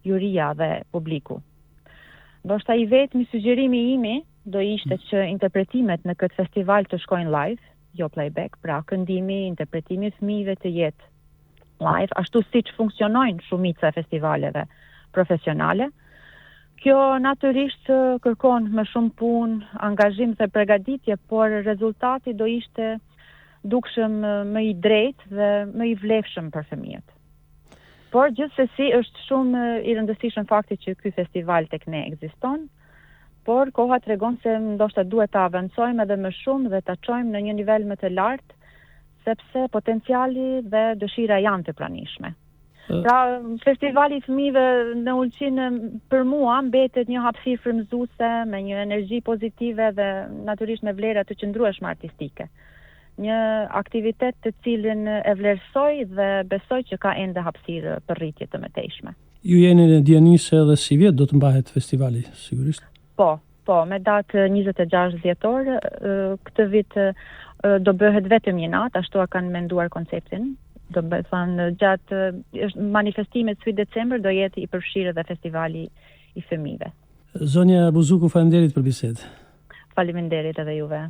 juria dhe publiku. Ndoshta i vetmi sugjerimi imi do ishte që interpretimet në këtë festival të shkojnë live, jo playback, pra këndimi, interpretimi i fëmijëve të jetë live, ashtu siç funksionojnë shumica e festivaleve profesionale. Kjo natyrisht kërkon më shumë punë, angazhim dhe përgatitje, por rezultati do ishte dukshëm më i drejtë dhe më i vlefshëm për fëmijët. Por gjithsesi është shumë i rëndësishëm fakti që ky festival tek ne ekziston, por koha tregon se ndoshta duhet ta avancojmë edhe më shumë dhe ta çojmë në një nivel më të lartë, sepse potenciali dhe dëshira janë të pranishme. Pra, festivali i fëmijëve në Ulqin për mua mbetet një hapësirë frymëzuese me një energji pozitive dhe natyrisht me vlera të qëndrueshme artistike. Një aktivitet të cilin e vlerësoj dhe besoj që ka ende hapësirë për rritje të mëtejshme. Ju jeni në dieni se edhe si vjet do të mbahet festivali, sigurisht? Po, me datë 26 dhjetor, këtë vit do bëhet vetëm një natë, ashtu a kanë menduar konceptin. Do të thënë gjatë manifestimit 3 december do jetë i përfshirë edhe festivali i fëmijëve. Zonja Buzuku, faleminderit për bisedë. Faleminderit edhe juve.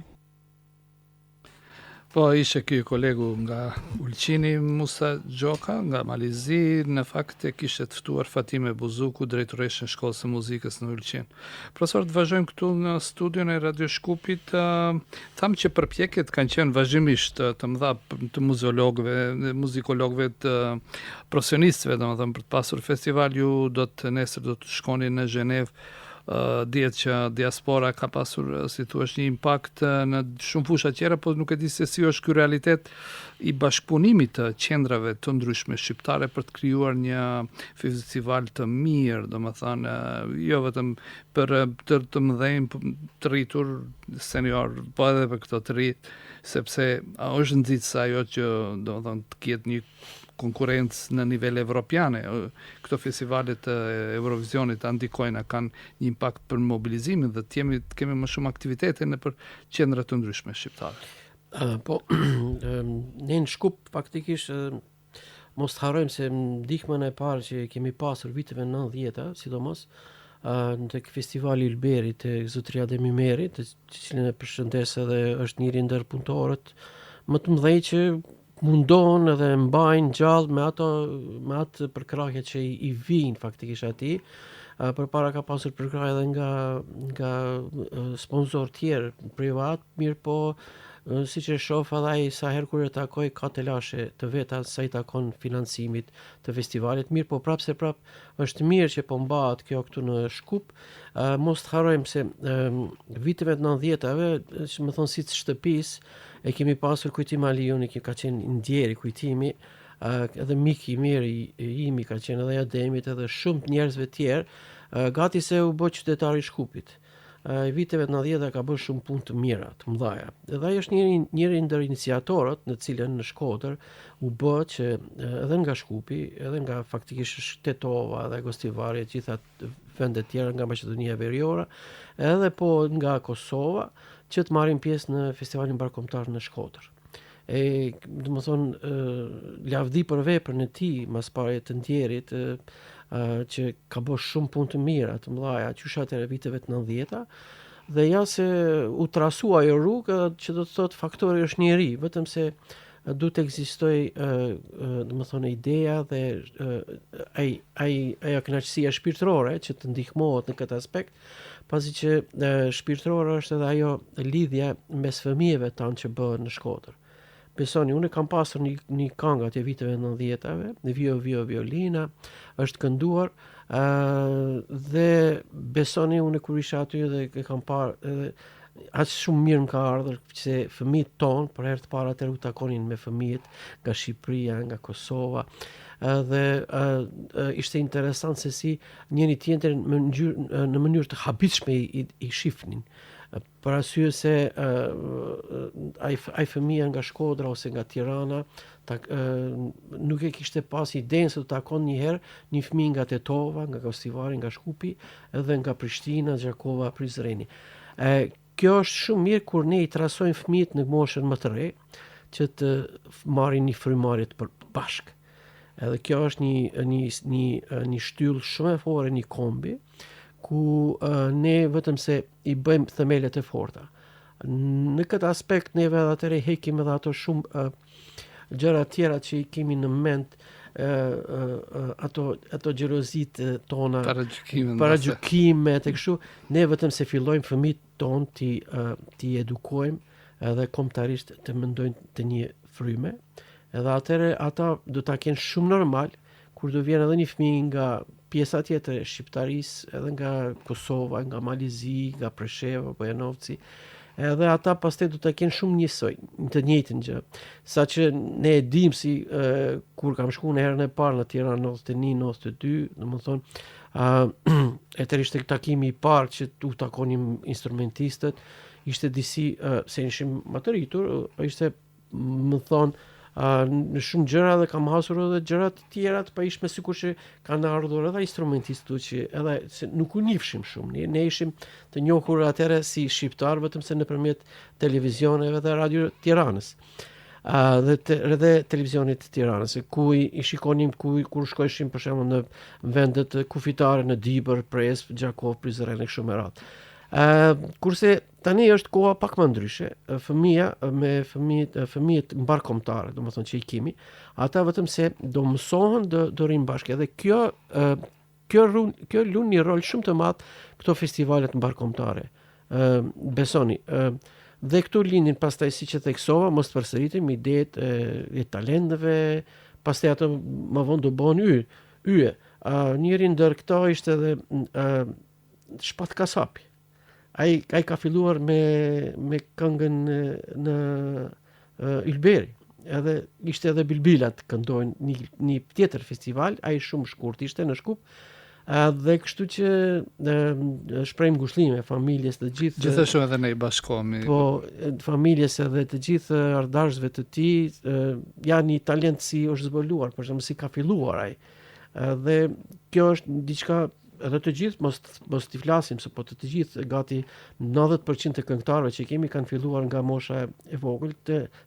Po, ishe ky kolegu nga Ulqini, Musa Gjoka, nga Malizi, në fakt e kishte të ftuar Fatime Buzuku, drejtoreshën Shkollës së Muzikës në Ulqin. Profesor, të vazhdojmë këtu në studion e Radio Shkupit, tham që përpjekjet kanë qenë vazhdimisht të mëdha të muzeologëve, muzikologëve, të profesionistëve, domethënë për të pasur festival, ju nesër do të shkoni në Zhenevë. Dihet që diaspora ka pasur, si thua, një impakt në shumë fusha tjera, por nuk e di se si është ky realitet i bashkëpunimit të qendrave të ndryshme shqiptare për të krijuar një festival të mirë, domethënë jo vetëm për të mëdhenj, të rritur senior, po edhe për këto të rinj, sepse është nxitse ajo që domethënë të ketë një konkurrencë në nivel evropiane. Këto festivalet e Eurovisionit ndikojnë, kanë një impakt për mobilizimin dhe të kemi më shumë aktivitete në për qendra të ndryshme shqiptare. Po, ne në Shkup faktikisht mos të harrojmë se ndihmën e parë që kemi pasur viteve 90-ta, sidomos në festivali Ylberit të Zotria dhe Mimerit, të cilën e përshëndes edhe është njëri ndër punëtorët më të mëdhej që mundon edhe mbajnë gjallë me atë përkrahje që i vijnë faktikisht atij. Përpara ka pasur përkrahje edhe nga sponsor tjerë privat, mirë po siç e shoh edhe ai sa herë kur e takoj ka telashe të veta sa i takon financimit të festivalit, mirë po prapë është mirë që po mbahet kjo këtu në Shkup. Mos të harrojmë se viteve 90-tave, që më thon siç shtëpisë, e kemi pasur Kujtim Aliuni, që ka qenë ndjeri kujtimi, edhe mik i mirë imi ka qenë edhe Ademit, edhe shumë njerëzve tjerë, gati se u bë qytetar i Shkupit. Viteve 90 ka bërë shumë punë të mira, të mëdha. Edhe ai është njëri ndër iniciatorët në cilën në Shkodër u bë që edhe nga Shkupi, edhe nga faktikisht Shtetova dhe Gostivari, gjitha vendet tjera nga Maqedonia Veriore, edhe po nga Kosova, që të marrin pjesë në festivalin bashkëkombëtar në Shkodër. Domethënë lavdi për veprën e tij mas pare të ndjerit, që ka bërë shumë punë të mira, të mëdha, qysh atëre viteve të 90-ta, dhe ja se u trasua ajo rrugë, që do të thotë faktori është njeri, vetëm se duhet të ekzistojë domethënë ideja dhe ajo kënaqësia shpirtërore që të ndihmohet në këtë aspekt, pasi që shpirtërore është edhe ajo lidhja mes fëmijëve tanë që bëhet në Shkodër. Besoni, unë kam pasur një këngë atë viteve 90-ave, Vio Vio Violina, është kënduar dhe besoni unë kur isha aty dhe e kam parë aq shumë mirë më ka ardhur që fëmijët tonë për herë të parë atëherë u takonin me fëmijët nga Shqipëria, nga Kosova. Dhe ishte interesant se si njëri tjetrin në mënyrë të habitshme i shifnin. Për arsye se ai fëmia nga Shkodra ose nga Tirana nuk e kishte pas idenë se të takon një herë një fëmijë nga Tetova, nga Kostivari, nga Shkupi, edhe nga Prishtina, Gjakova, Prizreni. Kjo është shumë mirë kur ne I trasojmë fëmijët në moshën më të re, që të marrin një frymarrje të bashkë. Edhe kjo është një shtyllë shumë e fortë, një kombi, ku ne vetëm se I bëjmë themelet e forta. Në këtë aspekt neve edhe atëre hekim edhe ato shumë gjëra tjera që I kemi në mend, ato xhelozit tona, paragjykimet e kështu, ne vetëm se fillojmë fëmijët tonë ti edukojmë edhe kombëtarisht të mendojnë të një fryme, edhe atëre ata do ta kenë shumë normal kur do vjen edhe një fëmijë nga pjesa tjetër e shqiptarisë, edhe nga Kosova, nga Malizi, nga Presheva, Bojanovci, edhe ata pastaj do ta kenë shumë njësoj, të njëjtën gjë. Saqë ne e dim si kur kam shkuar në herën e parë në Tiranë 91-92, domethënë atëherë ishte takimi I parë që u takonim instrumentistët, ishte disi se ishim më të rritur, ishte më thonë në shumë gjëra dhe kam hasur edhe gjëra të tjera të pajishme sikur që kanë ardhur edhe instrumentistë që edhe se nuk u njihshim shumë. Ne ishim të njohur atëherë si shqiptar vetëm se nëpërmjet televizioneve dhe radio Tiranës. Dhe televizionit të Tiranës, ku I shikonim kur shkojshim për shembull në vendet kufitare në Dibër, Presp, Gjakov, Prizren e kështu me radhë. Kurse tani është koha pak më ndryshe. Fëmijët mbarkombëtare, domethënë që I kemi, ata vetëm se do mësohen, do rinë bashkë. Edhe kjo lun një rol shumë të madh këto festivalet mbarkombëtare. Besoni, dhe këtu lindin pastaj siç e theksova, mos të përsëritim idetë e talenteve, pastaj ato më vonë do bëhen yje. Njëri ndër këto ishte edhe Shpat Kasapi. Ai ka filluar me këngën në Ylberi. Edhe ishte edhe Bilbilat këndojnë një tjetër festival, ai shumë shkurt ishte në Shkup. Dhe kështu që shprehim ngushëllime familjes të gjithë. Gjithashtu edhe ne I bashkohemi. Po, familjes edhe të gjithë ardhashëve të tij, janë një talent si është zbuluar, për shembull si ka filluar ai. Dhe kjo është diçka edhe të gjithë mos t'i flasim se po të gjithë gati 90% të këngëtarëve që kemi kanë filluar nga mosha e vogël,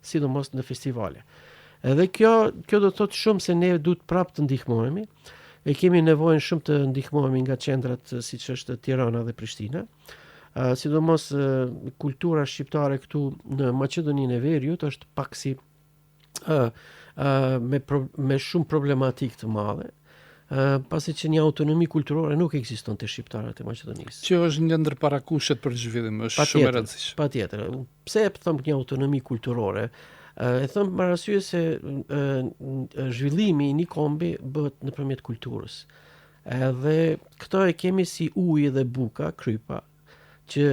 sidomos në festivale. Edhe kjo do të thotë shumë se ne duhet prapë të ndihmohemi. E kemi nevojën shumë të ndihmohemi nga qendrat siç është Tirana dhe Prishtina. Sidomos kultura shqiptare këtu në Maqedoninë e Veriut është pak si me shumë problematikë të madhe. Pasi që një autonomi kulturore nuk ekziston të shqiptarët e Maqedonisë. Që është një ndër parakushtet për zhvillim, është shumë e rëndësishme. Patjetër. Pse e them një autonomi kulturore? E them për arsye se zhvillimi I një kombi bëhet nëpërmjet kulturës. Edhe këto e kemi si uji dhe buka, krypa, që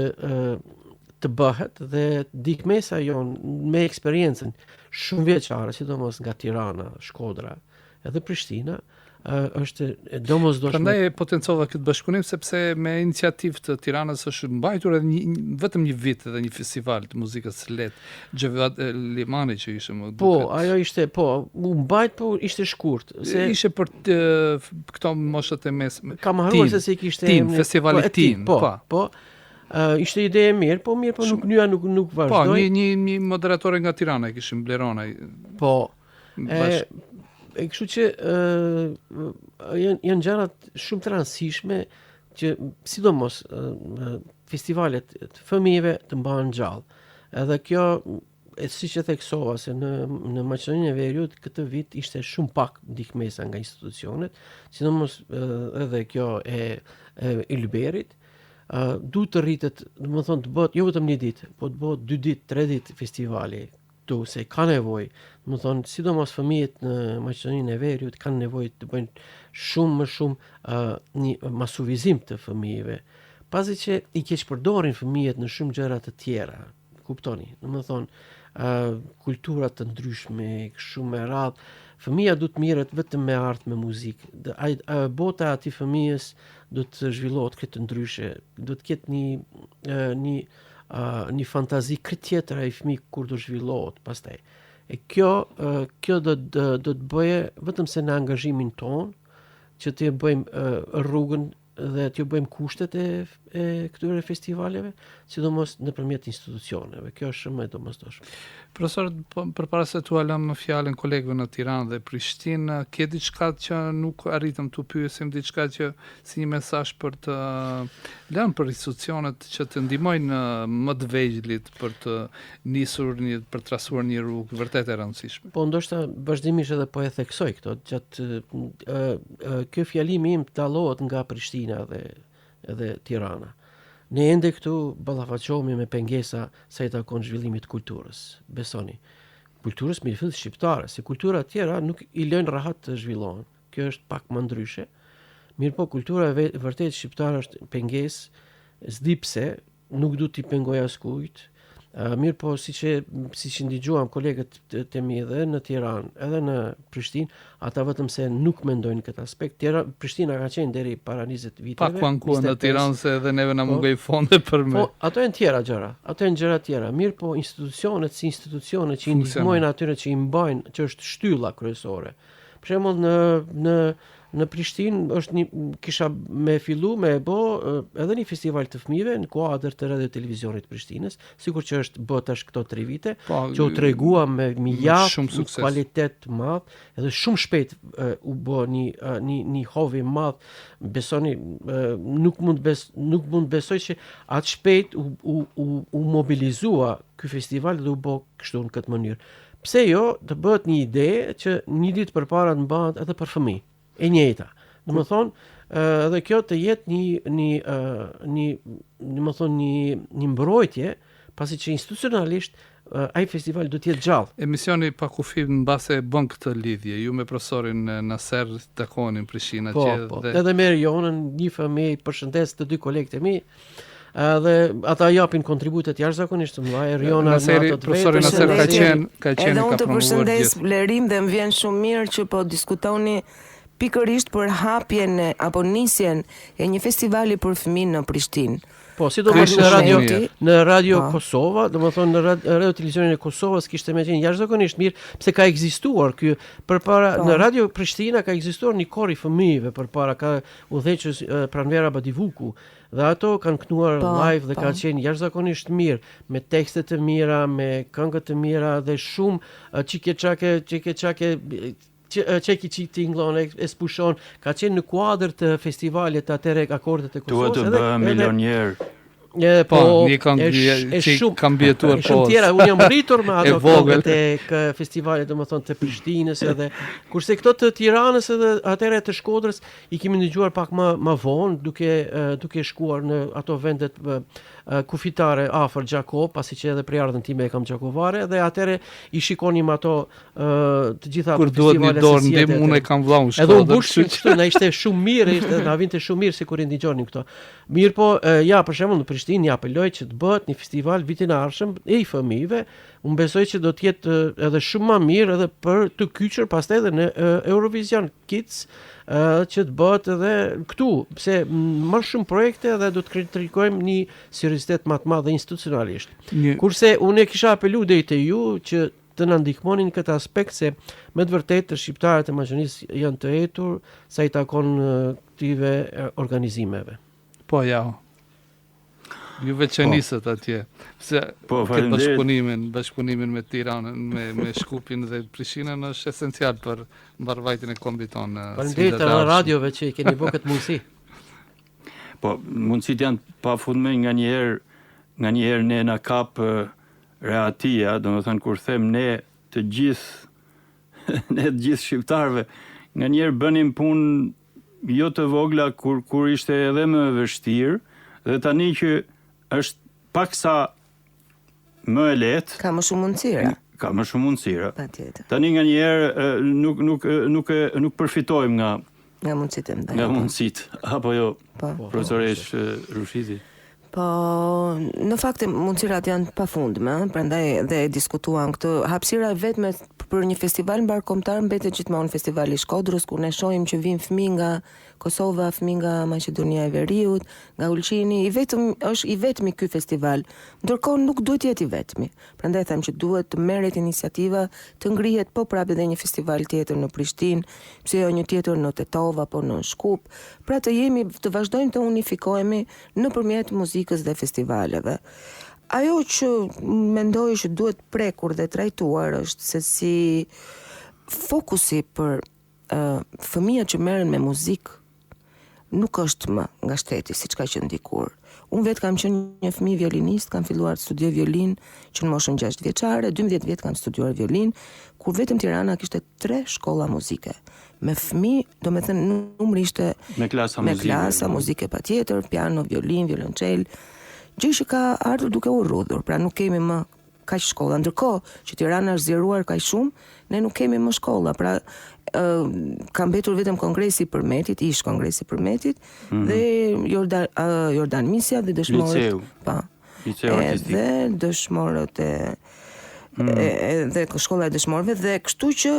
të bëhet dhe dikmesa jonë me eksperiencën shumë vjeçare, sidomos nga Tirana, Shkodra, edhe Prishtina, është domosdoshme. Prandaj potencova këtë bashkëpunim sepse me iniciativë të Tiranës është mbajtur edhe vetëm një vit edhe një festival të muzikës së lehtë, Xhevat Limani që ishte më duket. Po, ajo ishte, u mbajt, po ishte shkurt. Ishte për këto moshat e mesme. Kam harruar se si kishte festivali Tin. Po. Ishte ide e mirë, po nyja nuk vazhdoi. Po, një moderatore nga Tirana e kishim Blerona. Po. E kështu që janë gjërat shumë të rëndësishme që sidomos festivalet të fëmijëve të mbahen gjallë. Edhe kjo siç e theksova se në Maqedoninë e Veriut këtë vit ishte shumë pak ndihmesa nga institucionet, sidomos edhe kjo e Ylberit. Duhet të rritet, domethënë të bëhet jo vetëm një ditë, po të bëhet 2 ditë, 3 ditë festivali këtu, se ka nevojë. Domethënë sidomos fëmijët në Maqedoninë e Veriut kanë nevojë të bëjnë shumë më shumë një masovizim të fëmijëve, pasi që i keq përdorin fëmijët në shumë gjëra të tjera. Kuptoni, domethënë kultura të ndryshme, shumë me radhë. Fëmia duhet mirët vetëm me art, me muzikë. Bota e atij fëmijës do të zhvillohet këtë ndryshe, do të ketë një fantazi këtë tjetër ai fëmijë kur do zhvillohet pastaj. E kjo do të bëje vetëm se në angazhimin ton që të bëjmë rrugën dhe të bëjmë kushtet e këtyre festivaleve, sidomos nëpërmjet institucioneve. Kjo është shumë e domosdoshme. Profesor, përpara se t'u lëm fjalën kolegëve në Tiranë dhe Prishtinë, ke diçka që nuk arritëm t'u pyesim, diçka që si një mesazh për të lënë për institucionet që të ndihmojnë më të vegjëlit për të nisur për të trasuar një rrugë vërtet e rëndësishme. Po ndoshta vazhdimisht edhe po e theksoj këto gjatë ky fjalimi im dallohet nga Prishtina dhe Tirana. Ne ende këtu ballafaqohemi me pengesa sa i takon zhvillimit të kulturës. Besoni. Kulturës mirëfillt shqiptare, se kultura të tjera nuk i lënë rahat të zhvillohen. Kjo është pak më ndryshe. Mirë po kultura vërtet shqiptare është pengesë, s'di pse, nuk du t'i pengoj askujt. Mirë po siç ndigjuam kolegët të mi edhe në Tiranë, edhe në Prishtinë, ata vetëm se nuk mendojnë këtë aspekt. Prishtina ka qenë deri para 20 viteve. Pak ku ankuan në Tiranë se edhe neve na mungoi fonde për me. Po, ato janë tjera gjëra. Ato janë gjëra tjera. Mirë po institucionet si institucione që i ndihmojnë atyre që i mbajnë, që është shtylla kryesore. Për shembull në Prishtinë kisha me fillu me edhe një festival të fëmijëve në kuadër të radio televizionit Prishtinës, sikur që është bë tash këto 3 vite, që u tregua me mijat, kualitet të madh, edhe shumë shpejt u bë një hovi i madh. Besoni, nuk mund besoj që atë shpejt u mobilizua ky festival dhe u bë kështu në këtë mënyrë. Pse jo, të bëhet një ide që një ditë përpara të mbahet edhe për fëmijë. E njëjta. Domethënë, edhe kjo të jetë një mbrojtje, pasi që institucionalisht ai festival do të jetë gjallë. Emisioni pa kufi mbase bën këtë lidhje. Ju me profesorin Naser takoni në Prishtinë Po. Edhe me Erionën, një fëmijë, përshëndes të 2 kolegët e mi. Dhe ata japin kontributet jashtëzakonisht të mëdha. Eriona profesori Naser ka qenë edhe unë të promovuar përshëndes Blerim dhe më vjen shumë mirë që po diskutoni pikërisht për hapjen apo nisjen e një festivali për fëmijë në Prishtinë. Po, sidomos në radio Kosova, domethënë në radio televizionin e Kosovës kishte më qenë jashtëzakonisht mirë, pse ka ekzistuar ky përpara në radio Prishtina ka ekzistuar një kor i fëmijëve përpara, ka udhëheqës Pranvera Badivuku. Dhe ato kanë kënuar live dhe ka qenë jashtëzakonisht mirë, me tekste të mira, me këngë të mira dhe shumë çike Çeki Çitinglon e spushon, ka qenë në kuadër të festivalit atëre akordet e Kosovës. Duhet të bëhem milioner. Një kam bjetuar po. Shumë tjera, unë jam rritur me ato këngët e festivalit, domethënë të Prishtinës edhe kurse këto të Tiranës edhe atëre të Shkodrës i kemi dëgjuar pak më vonë duke shkuar në ato vendet kufitare afër Gjakov, pasi që edhe për ardhën time e kam gjakovare dhe atëre i shikonim ato të gjitha kur duhet një dorë ndim unë e kam vllau në Shkodër. Edhe u bush kështu, na ishte shumë mirë, na vinte shumë mirë sikur i ndigjonin këto. Mirë po, për shembull në Prishtinë apeloj që të bëhet një festival vitin e ardhshëm e i fëmijëve. Unë besoj që do të jetë edhe shumë më mirë edhe për të kyçur pastaj edhe në Eurovision Kids që të bëhet edhe këtu, pse më shumë projekte dhe do të kritikojmë një seriozitet më të madh institucionalisht. Kurse unë kisha apelu deri te ju që të na ndihmonin në këtë aspekt se me të vërtetë shqiptarët e Maqedonisë janë të hetur sa i takon këtyre organizimeve. Po ja. Juve që nisët atje. Pse këtë bashkëpunimin me Tiranën, me Shkupin dhe Prishtinën është esencial për mbarvajtjen e kombit tonë. Faleminderit të radiove që i keni bërë këtë mundësi. Po, mundësit janë pafundme nga njëherë ne na kap reatia, do të thënë kur them ne të gjithë shqiptarëve, nga njerë bënim punë jo të vogla kur ishte edhe më vështirë, dhe tani që është paksa më e lehtë, Ka më shumë mundësira. Ka më shumë mundësira. Patjetër. Tani nga njerë nuk përfitojmë Nga mundësitë e mëdha. nga mundësitë, apo jo, Po. profesoresh Rushiti? Po, në fakt mundësirat janë pafundme, prandaj dhe diskutuam këtë. Hapësira e vetme për një festival mbarkombëtar mbetet gjithmonë festivali i Shkodrës, ku ne shohim që vijnë fëmijë nga Kosova, fëmijë nga Maqedonia e Veriut, nga Ulqini, është i vetmi ky festival. Ndërkohë nuk duhet jetë i vetmi. Prandaj them që duhet të merret iniciativa të ngrihet po prapë edhe një festival tjetër në Prishtinë, pse jo një tjetër në Tetov apo në Shkup, pra të vazhdojmë të unifikohemi nëpërmjet muzikës dhe festivaleve. Ajo që mendoj që duhet prekur dhe trajtuar është se si fokusi për fëmijët që merren me muzikë nuk është më nga shteti siç ka qenë dikur. Unë vetë kam qenë një fëmijë violinist, kam filluar të studioj violin që në moshën 6 vjeçare, 12 vjet kam studiuar violin, kur vetëm Tirana kishte 3 shkolla muzike. Me fëmijë, domethënë numri ishte Me klasa muzike patjetër, piano, violin, violonçel. Gjë që ka ardhur duke u rrudhur, pra nuk kemi më kaq shkolla. Ndërkohë që Tirana është zgjeruar kaq shumë, ne nuk kemi më shkolla. Pra ka mbetur vetëm kongresi i Përmetit, ish kongresi i Përmetit, dhe Jordan Misja dhe dëshmorët. Liceu artistik. Dhe dëshmorët dhe shkolla e dëshmorëve, dhe kështu që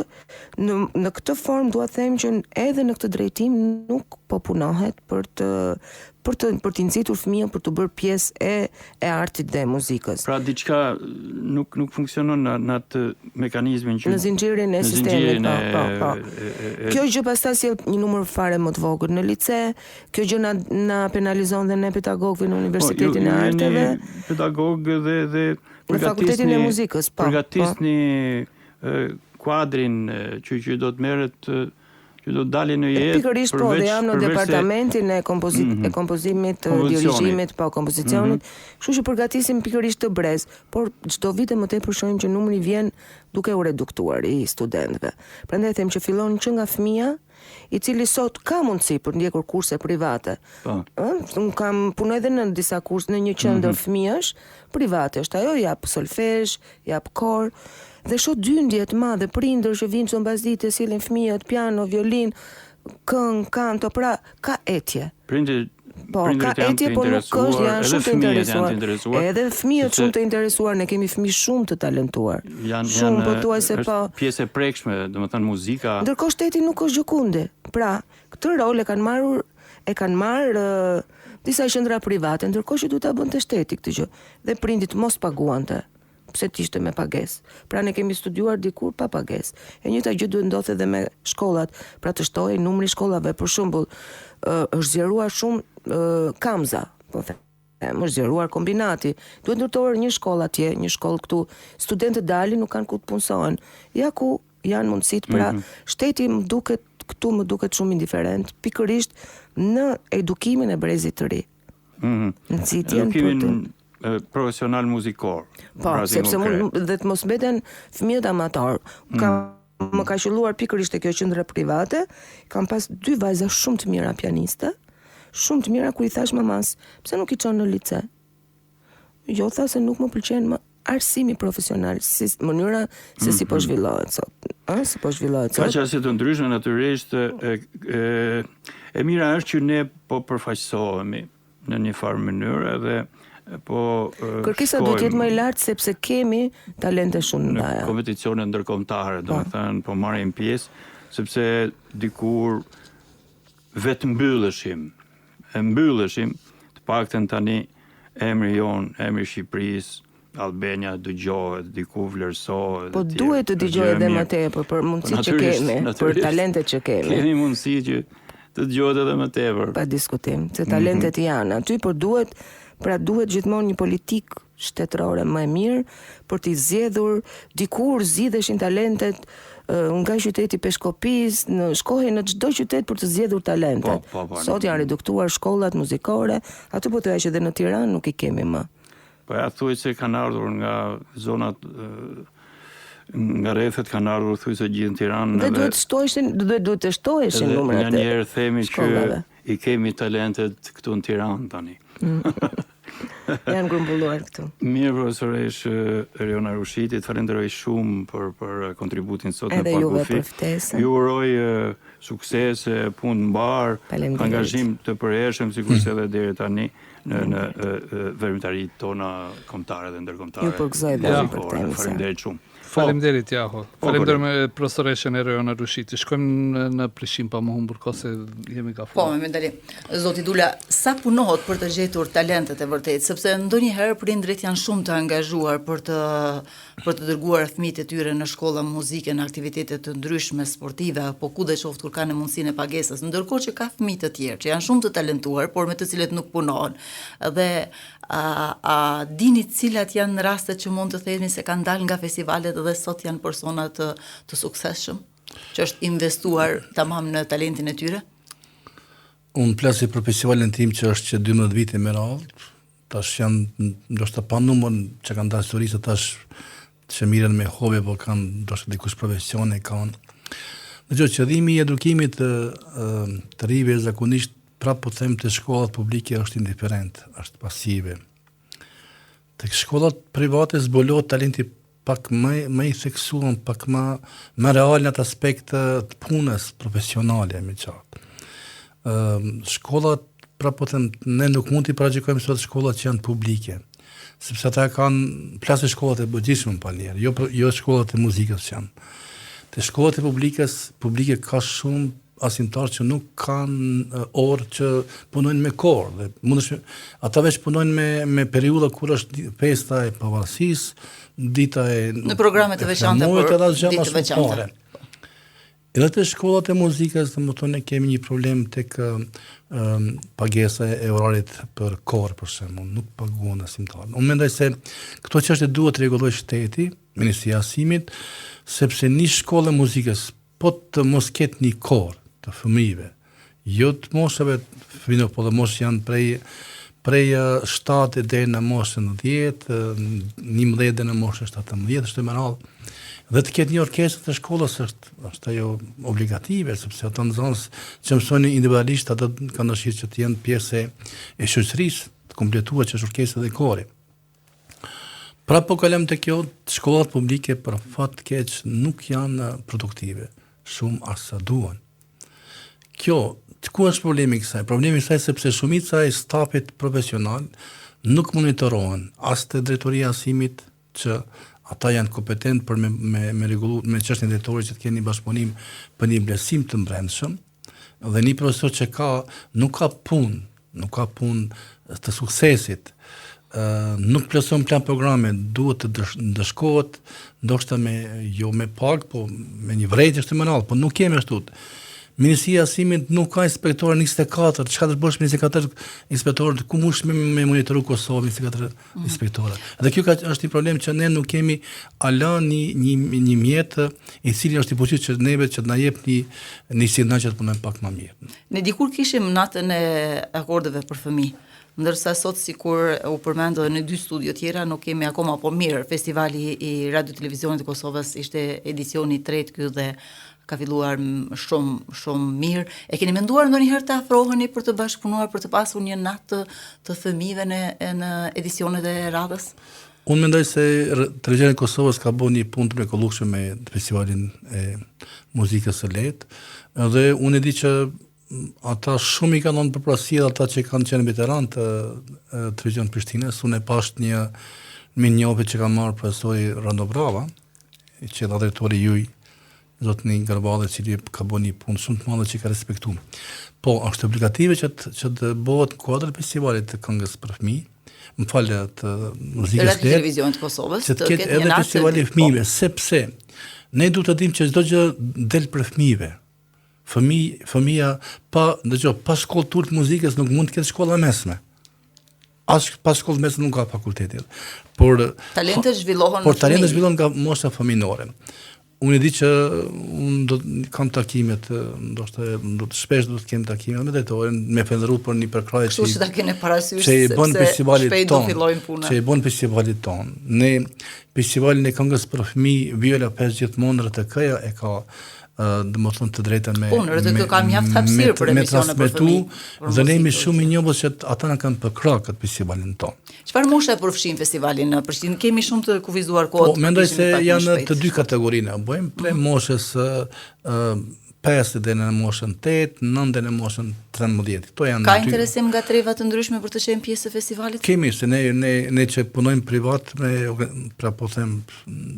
në këtë formë dua të them që edhe në këtë drejtim nuk po punohet për të nxitur fëmijën për të bërë pjesë e artit dhe muzikës. Pra diçka nuk funksionon në atë mekanizmin që në zinxhirin e sistemit. Po. Kjo gjë pastaj sjell një numër fare më të vogël në lice, kjo gjë na penalizon dhe ne pedagogëve në Universitetin e Arteve. Pedagogë dhe në Fakultetin e Muzikës, po. Përgatisni kuadrin që do të merret, që do të dalin në jetë. Pikërisht po, dhe jam në departamentin e kompozimit, dirigjimit, po, kompozicionit, kështu që përgatisim pikërisht të brez, por çdo vit më tepër shohim që numri vjen duke u reduktuar i studentëve. Prandaj them që fillon që nga fëmia, i cili sot ka mundësi për ndjekur kurse private. Unë kam punoj edhe në disa kurse në një qendër fëmijësh private, është ajo jap solfezh, jap kor, dhe shoh dyndje të madhe prindër që vinë çdo mbasditë sillin fëmijët piano, violin, këngë, kanto, pra ka etje. Po, ka etje, por nuk është, janë shumë të interesuar. Edhe fëmijët shumë të interesuar, ne kemi fëmijë shumë të talentuar. Shumë pothuajse po. Pjesë e prekshme, domethënë muzika. Ndërkohë shteti nuk është gjëkunde. Pra, këtë rol e kanë marrë disa qendra private, ndërkohë që duhet ta bënte shteti këtë gjë. Dhe prindit mos paguante. Pse t'ishte me pagesë. Pra ne kemi studiuar dikur pa pagesë. E njëjta gjë duhet ndodhte edhe me shkollat, pra të shtohej numri i shkollave. Për shembull, është zgjeruar shumë Kamza, po them, është zgjeruar kombinati. Duhet ndërtohet një shkollë atje, një shkollë këtu. Studentët dalin, nuk kanë ku të punësohen. Ja ku janë mundësitë, pra shteti më duket shumë indiferent, pikërisht në edukimin e brezit të ri. Nxitjen për të profesional muzikor. Po, sepse dhe të mos mbeten fëmijët amator. Më ka qelluar pikërisht te kjo qendër private, kam pas 2 vajza shumë të mira pianiste, shumë të mira, kur i thash mamas, pse nuk i çon në lice? Jo, tha se nuk më pëlqen më arsimi profesional, mënyra se si po zhvillohet sot. Si po zhvillohet sot. Ka qasje të ndryshme natyrisht, e mira është që ne po përfaqësohemi në një farë mënyrë edhe kërkesa duhet jetë më e lartë sepse kemi talente shumë të mëdha. Në kompeticione ndërkombëtare, domethënë po marrim pjesë, sepse dikur vetë mbylleshim, të paktën tani emri jon, emri i Shqipërisë, Albania dëgjohet, diku vlerësohet. Po duhet të dëgjohet edhe më tepër për mundësitë që kemi, për talentet që kemi. Kemi mundësi që të dëgjohet edhe më tepër. Pa diskutim, se talentet janë aty, por duhet gjithmonë një politikë shtetërore më e mirë për t'i zgjedhur. Dikur zgjidheshin talentet nga qyteti Peshkopis, shkohej në çdo qytet për të zgjedhur talentet. Sot janë reduktuar shkollat muzikore, aty po thoya që edhe në Tiranë nuk i kemi më. Po ja thuaj se kanë ardhur nga zonat nga rrethet kanë ardhur thuaj se gjithë në Tiranë. Dhe duhet të shtoheshin numrat. Nga njerë themi shkollave. që i kemi talentet këtu në Tiranë tani. Janë grumbulluar këtu. Mirë, profesoresh Eriona Rushitit, falenderoj shumë për kontributin sot në Edhe juve Parkufi. për ftesën. Ju uroj suksese, punë mbar, angazhim të përhershëm sigurisht edhe deri tani në veprimtaritë tona kombëtare dhe ndërkombëtare. Ju përgëzoj dhe për të Faleminderit shumë. Faleminderit Jaho. Faleminderit me profesoreshën Eriona Rushiti. Shkojmë në Prishtinë pa më humbur kohë se jemi ka Po, me ndali. Zoti Dula, sa punohet për të gjetur talentet e vërtet, sepse ndonjëherë prindrit janë shumë të angazhuar për të dërguar fëmijët e tyre në shkolla muzike, në aktivitete të ndryshme sportive, apo kudo qoftë kur kanë mundësinë e pagesës, ndërkohë që ka fëmijë të tjerë që janë shumë të talentuar, por me të cilët nuk punohen. Dhe a dini cilat janë rastet që mund të themi se kanë dalë nga festivalet dhe sot janë persona të suksesshëm, që është investuar tamam në talentin e tyre? Unë plasi për festivalin tim që është që 12 vite me radhë, tash janë ndoshta pa numër që kanë dalë turistë tash që miren me hobi, po kanë ndoshta dikush profesione kanë. Dëgjoj, qëllimi i edukimit të rive zakonisht prapë po them të shkollat publike është indiferent, është pasive. Tek shkollat private zbulohet talenti pak më i theksuar, pak më real në atë aspekt të punës profesionale më qartë. Shkollat, prapë po them, ne nuk mund t'i paraqikojmë sot shkollat që janë publike, sepse ata kanë plasë shkollat e buxhishme palëherë, jo shkollat e muzikës që janë. Te shkollat e publike ka shumë asimtar që nuk kanë orë që punojnë me korë. Ata veç punojnë me periudha kur është festa e pavarësisë, dita e në programet e veçanta për ditë të veçanta. Edhe të shkollat e muzikës, domethënë kemi një problem tek pagesa e orarit për korë, për shembull, nuk paguhen asimtarët. Unë mendoj se këto çështje duhet rregulloj shteti, Ministria e Arsimit, sepse një shkollë e muzikës po të mos ketë një korë të fëmijëve, jo të moshave fëmijë, po dhe moshë janë prej 7 deri në moshën 10, 11 deri në moshën 17, është më radh. Dhe të ketë një orkestrë të shkollës është ajo obligative, sepse ato nxënës që mësojnë individualisht, ata kanë dëshirë që të jenë pjesë e shoqërisë, të kompletuar që është orkestra dhe kori. Pra po kalem të kjo, shkollat publike për fat keq nuk janë produktive, shumë asa duan. Kjo, ku është problemi kësaj? Problemi kësaj sepse shumica e stafit profesional nuk monitorohen as te drejtoria e arsimit që ata janë kompetent për me rregullu me çështjen drejtore që të kenë një bashkëpunim për një vlerësim të brendshëm, dhe një profesor që nuk ka punë të suksesit, nuk plotson plan programe, duhet të ndëshkohet, ndoshta jo me pagë, po me një vërejtje të mëdha, po nuk kemi ashtu. Ministria e Arsimit nuk ka inspektorë 24, çka të bësh me 24 inspektorë, ku mush me monitoru Kosovë 24 inspektorë. Dhe kjo është një problem që ne nuk kemi ala një mjet i cili është i përgjithshëm që neve që të na jep një sinjal që të punojmë pak më mirë. Ne dikur kishim natën e akordeve për fëmijë. Ndërsa sot, sikur u përmendë në 2 studio tjera, nuk kemi akoma, po mirë, festivali i Radio Televizionit të Kosovës ishte edicioni 3 ky dhe ka filluar shumë mirë. E keni menduar ndonjëherë të afroheni për të bashkëpunuar për të pasur një natë të fëmijëve në edicionet e radhës? Unë mendoj se Televizioni i Kosovës ka bërë një punë të mrekullueshme me festivalin e muzikës së lehtë, dhe unë e di që ata shumë i kanë dhënë përparësi ata që kanë qenë veteranë të Televizionit Prishtinës. Unë e pash një minjove që ka marrë profesori Rando Brava, që dha drejtori juaj zotni Garballi, i cili ka bërë një punë shumë të madhe që ka respektuar. Po, është obligative që të bëhet kuadër festivalit të këngës për fëmijë, më falë të muzikës lehtë, Televizionit të Kosovës, që të ketë edhe festivali fëmijëve, sepse ne duhet të dimë që çdo gjë del për fëmijëve. Fëmia pa shkollë turp muzikës nuk mund të ketë shkolla mesme. As pas shkollës mesme nuk ka fakultetit. Por talentet zhvillohen nga mosha fëminore. Unë e di që unë kam takimet, ndoshta shpesh do të kem takime me drejtorin, me fenderu për një përkrahje Kështu që ta keni parasysh që i bën festivalit shpejt do ton. fillojnë puna. Që i bën festivalit ton. Ne festivalin e këngës për fëmijë Viola 5 gjithmonë RTK-ja e ka domethënë të drejtën me Po, RTK ka mjaft hapësirë për emisione për fëmijë. Dhe ne jemi shumë i njohur që ata na kanë përkrah këtë festivalin ton. Çfarë moshe e përfshin festivalin në Prishtinë? Kemi shumë të kufizuar kohë. Po, mendoj se janë të dy kategorinë. Bëjmë prej moshës 5 dhe në moshën 8, 9 dhe në moshën 13. Këto janë Ka interesim nga treva të ndryshme për të qenë pjesë e festivalit? Kemi, se ne që punojmë privat, pra po them,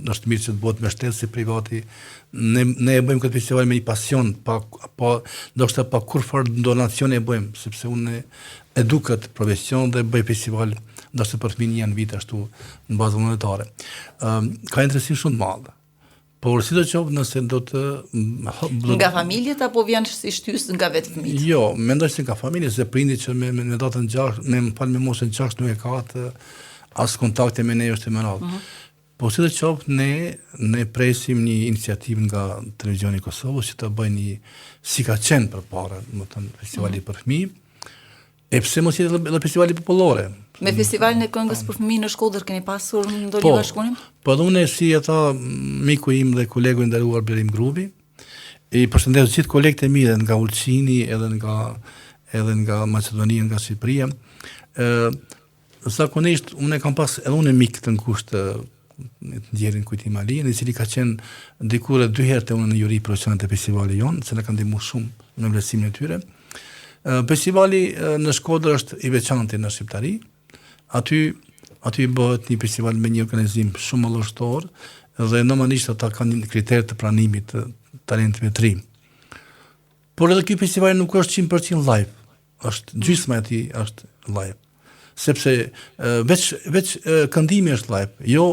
është mirë që të bëhet me shtetë si privati, ne e bëjmë këtë festival me një pasion, ndoshta pa kur farë donacion e bëjmë, sepse unë e du këtë profesion dhe bëj festival, ndoshta për fëmijë janë vite ashtu në bazë monetare. Ka interesim shumë të madh. Por si do qoftë nëse do të... Nga familjet apo vjen si shtys nga vetë fëmijët? Jo, mendoj se nga familje, se prindi që me datën 6, me moshën 6 nuk e ka atë as kontakte me ne është e më radhë. Po si do qoftë ne presim një iniciativë nga Televizioni i Kosovës që të bëjë një si ka qenë përpara, më thënë festivali për fëmijë, e pse mos jetë edhe festivali popullore. Me festivalin e këngës për fëmijë në Shkodër keni pasur ndonjë bashkëpunim? Po unë si e tha miku im dhe kolegu i nderuar Blerim Grubi, i përshëndes gjithë kolegët e mi edhe nga Ulqini, edhe nga Maqedonia, nga Shqipëria. Zakonisht unë kam pas edhe unë mik të ngushtë të ndjerin Kujtim Aliin, i cili ka qenë dikur 2 herë te unë në juri profesionalet e festivalit jon, se na kanë ndihmuar shumë në vlerësimin e tyre. Festivali në Shkodër është i veçantë në shqiptari. Aty bëhet një festival me një organizim shumë mallështor dhe normalisht ata kanë një kriter të pranimit të talentëve të ri. Por edhe ky festival nuk është 100% live. Është gjysma e tij është live. Sepse veç këndimi është live, jo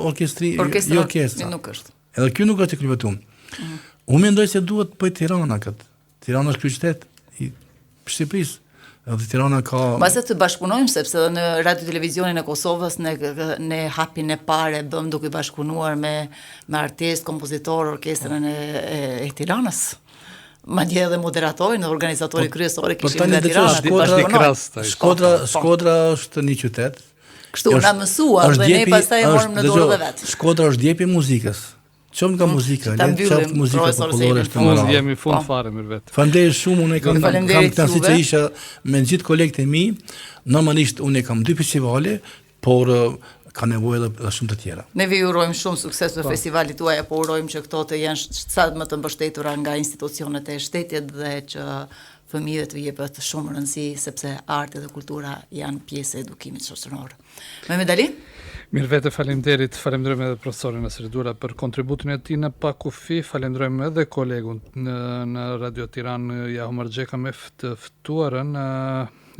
orkestri, jo orkestra. Nuk është. Edhe ky nuk është i klimatum. Unë mendoj se duhet bëj Tirana këtë. Tirana është qytet i Shqipërisë. Edhe Tirana ka... Mbase të bashkëpunojmë, sepse edhe në radio televizionin e Kosovës ne hapin e parë bëm duke bashkëpunuar me artist, kompozitor, orkestrën e Tiranës. Madje edhe moderatori, organizatori kryesor kishim nga Tirana. Shkodra është një qytet. Kështu na mësuan dhe ne pastaj e morëm në dorë dhe vet. Shkodra është djepi muzikës. Qoftë nga muzika, qoftë muzika popullore është më radhë. Jemi fund fare mirë vetë. Faleminderit shumë, unë kam kënaqësi që isha me gjithë kolegët e mi. Normalisht unë kam 2 festivale, por ka nevojë edhe shumë të tjera. Ne vi urojmë shumë sukses në festivalit tuaj, po urojmë që këto të jenë sa më të mbështetura nga institucionet e shtetit dhe që fëmijëve të jepet shumë rëndësi, sepse arti dhe kultura janë pjesë e edukimit shoqëror. Mehmet Ali? Mirë vete, falemderojmë edhe profesorin Nasir Dula për kontributin e tij në pa kufi, falemderojmë edhe kolegun në Radio Tiranë Jahomar Xheka me të ftuarën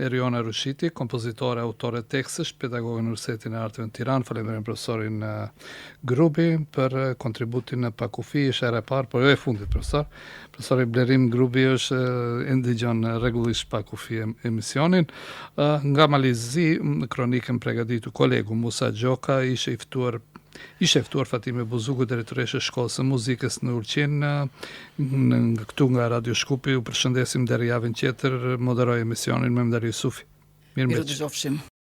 Eriona Rushiti, kompozitore, autore tekstësh, pedagoge në Universitetin e Arteve në Tiranë. Falenderojmë profesorin Grubi për kontributin në pa kufi, ishte era e parë, por jo e fundit profesor. Profesori Blerim Grubi është e ndëgjon rregullisht pa kufi emisionin. Nga Malizi, kronikën përgatitur kolegu Musa Gjoka, ishte ftuar Fatime Buzuku, drejtoreshe e Shkollës së Muzikës në Ulqin, këtu nga Radio Shkupi. U përshëndesim deri javën tjetër, moderoj emisionin Mehmet Ali Yusufi. Mirë dëgjofshim.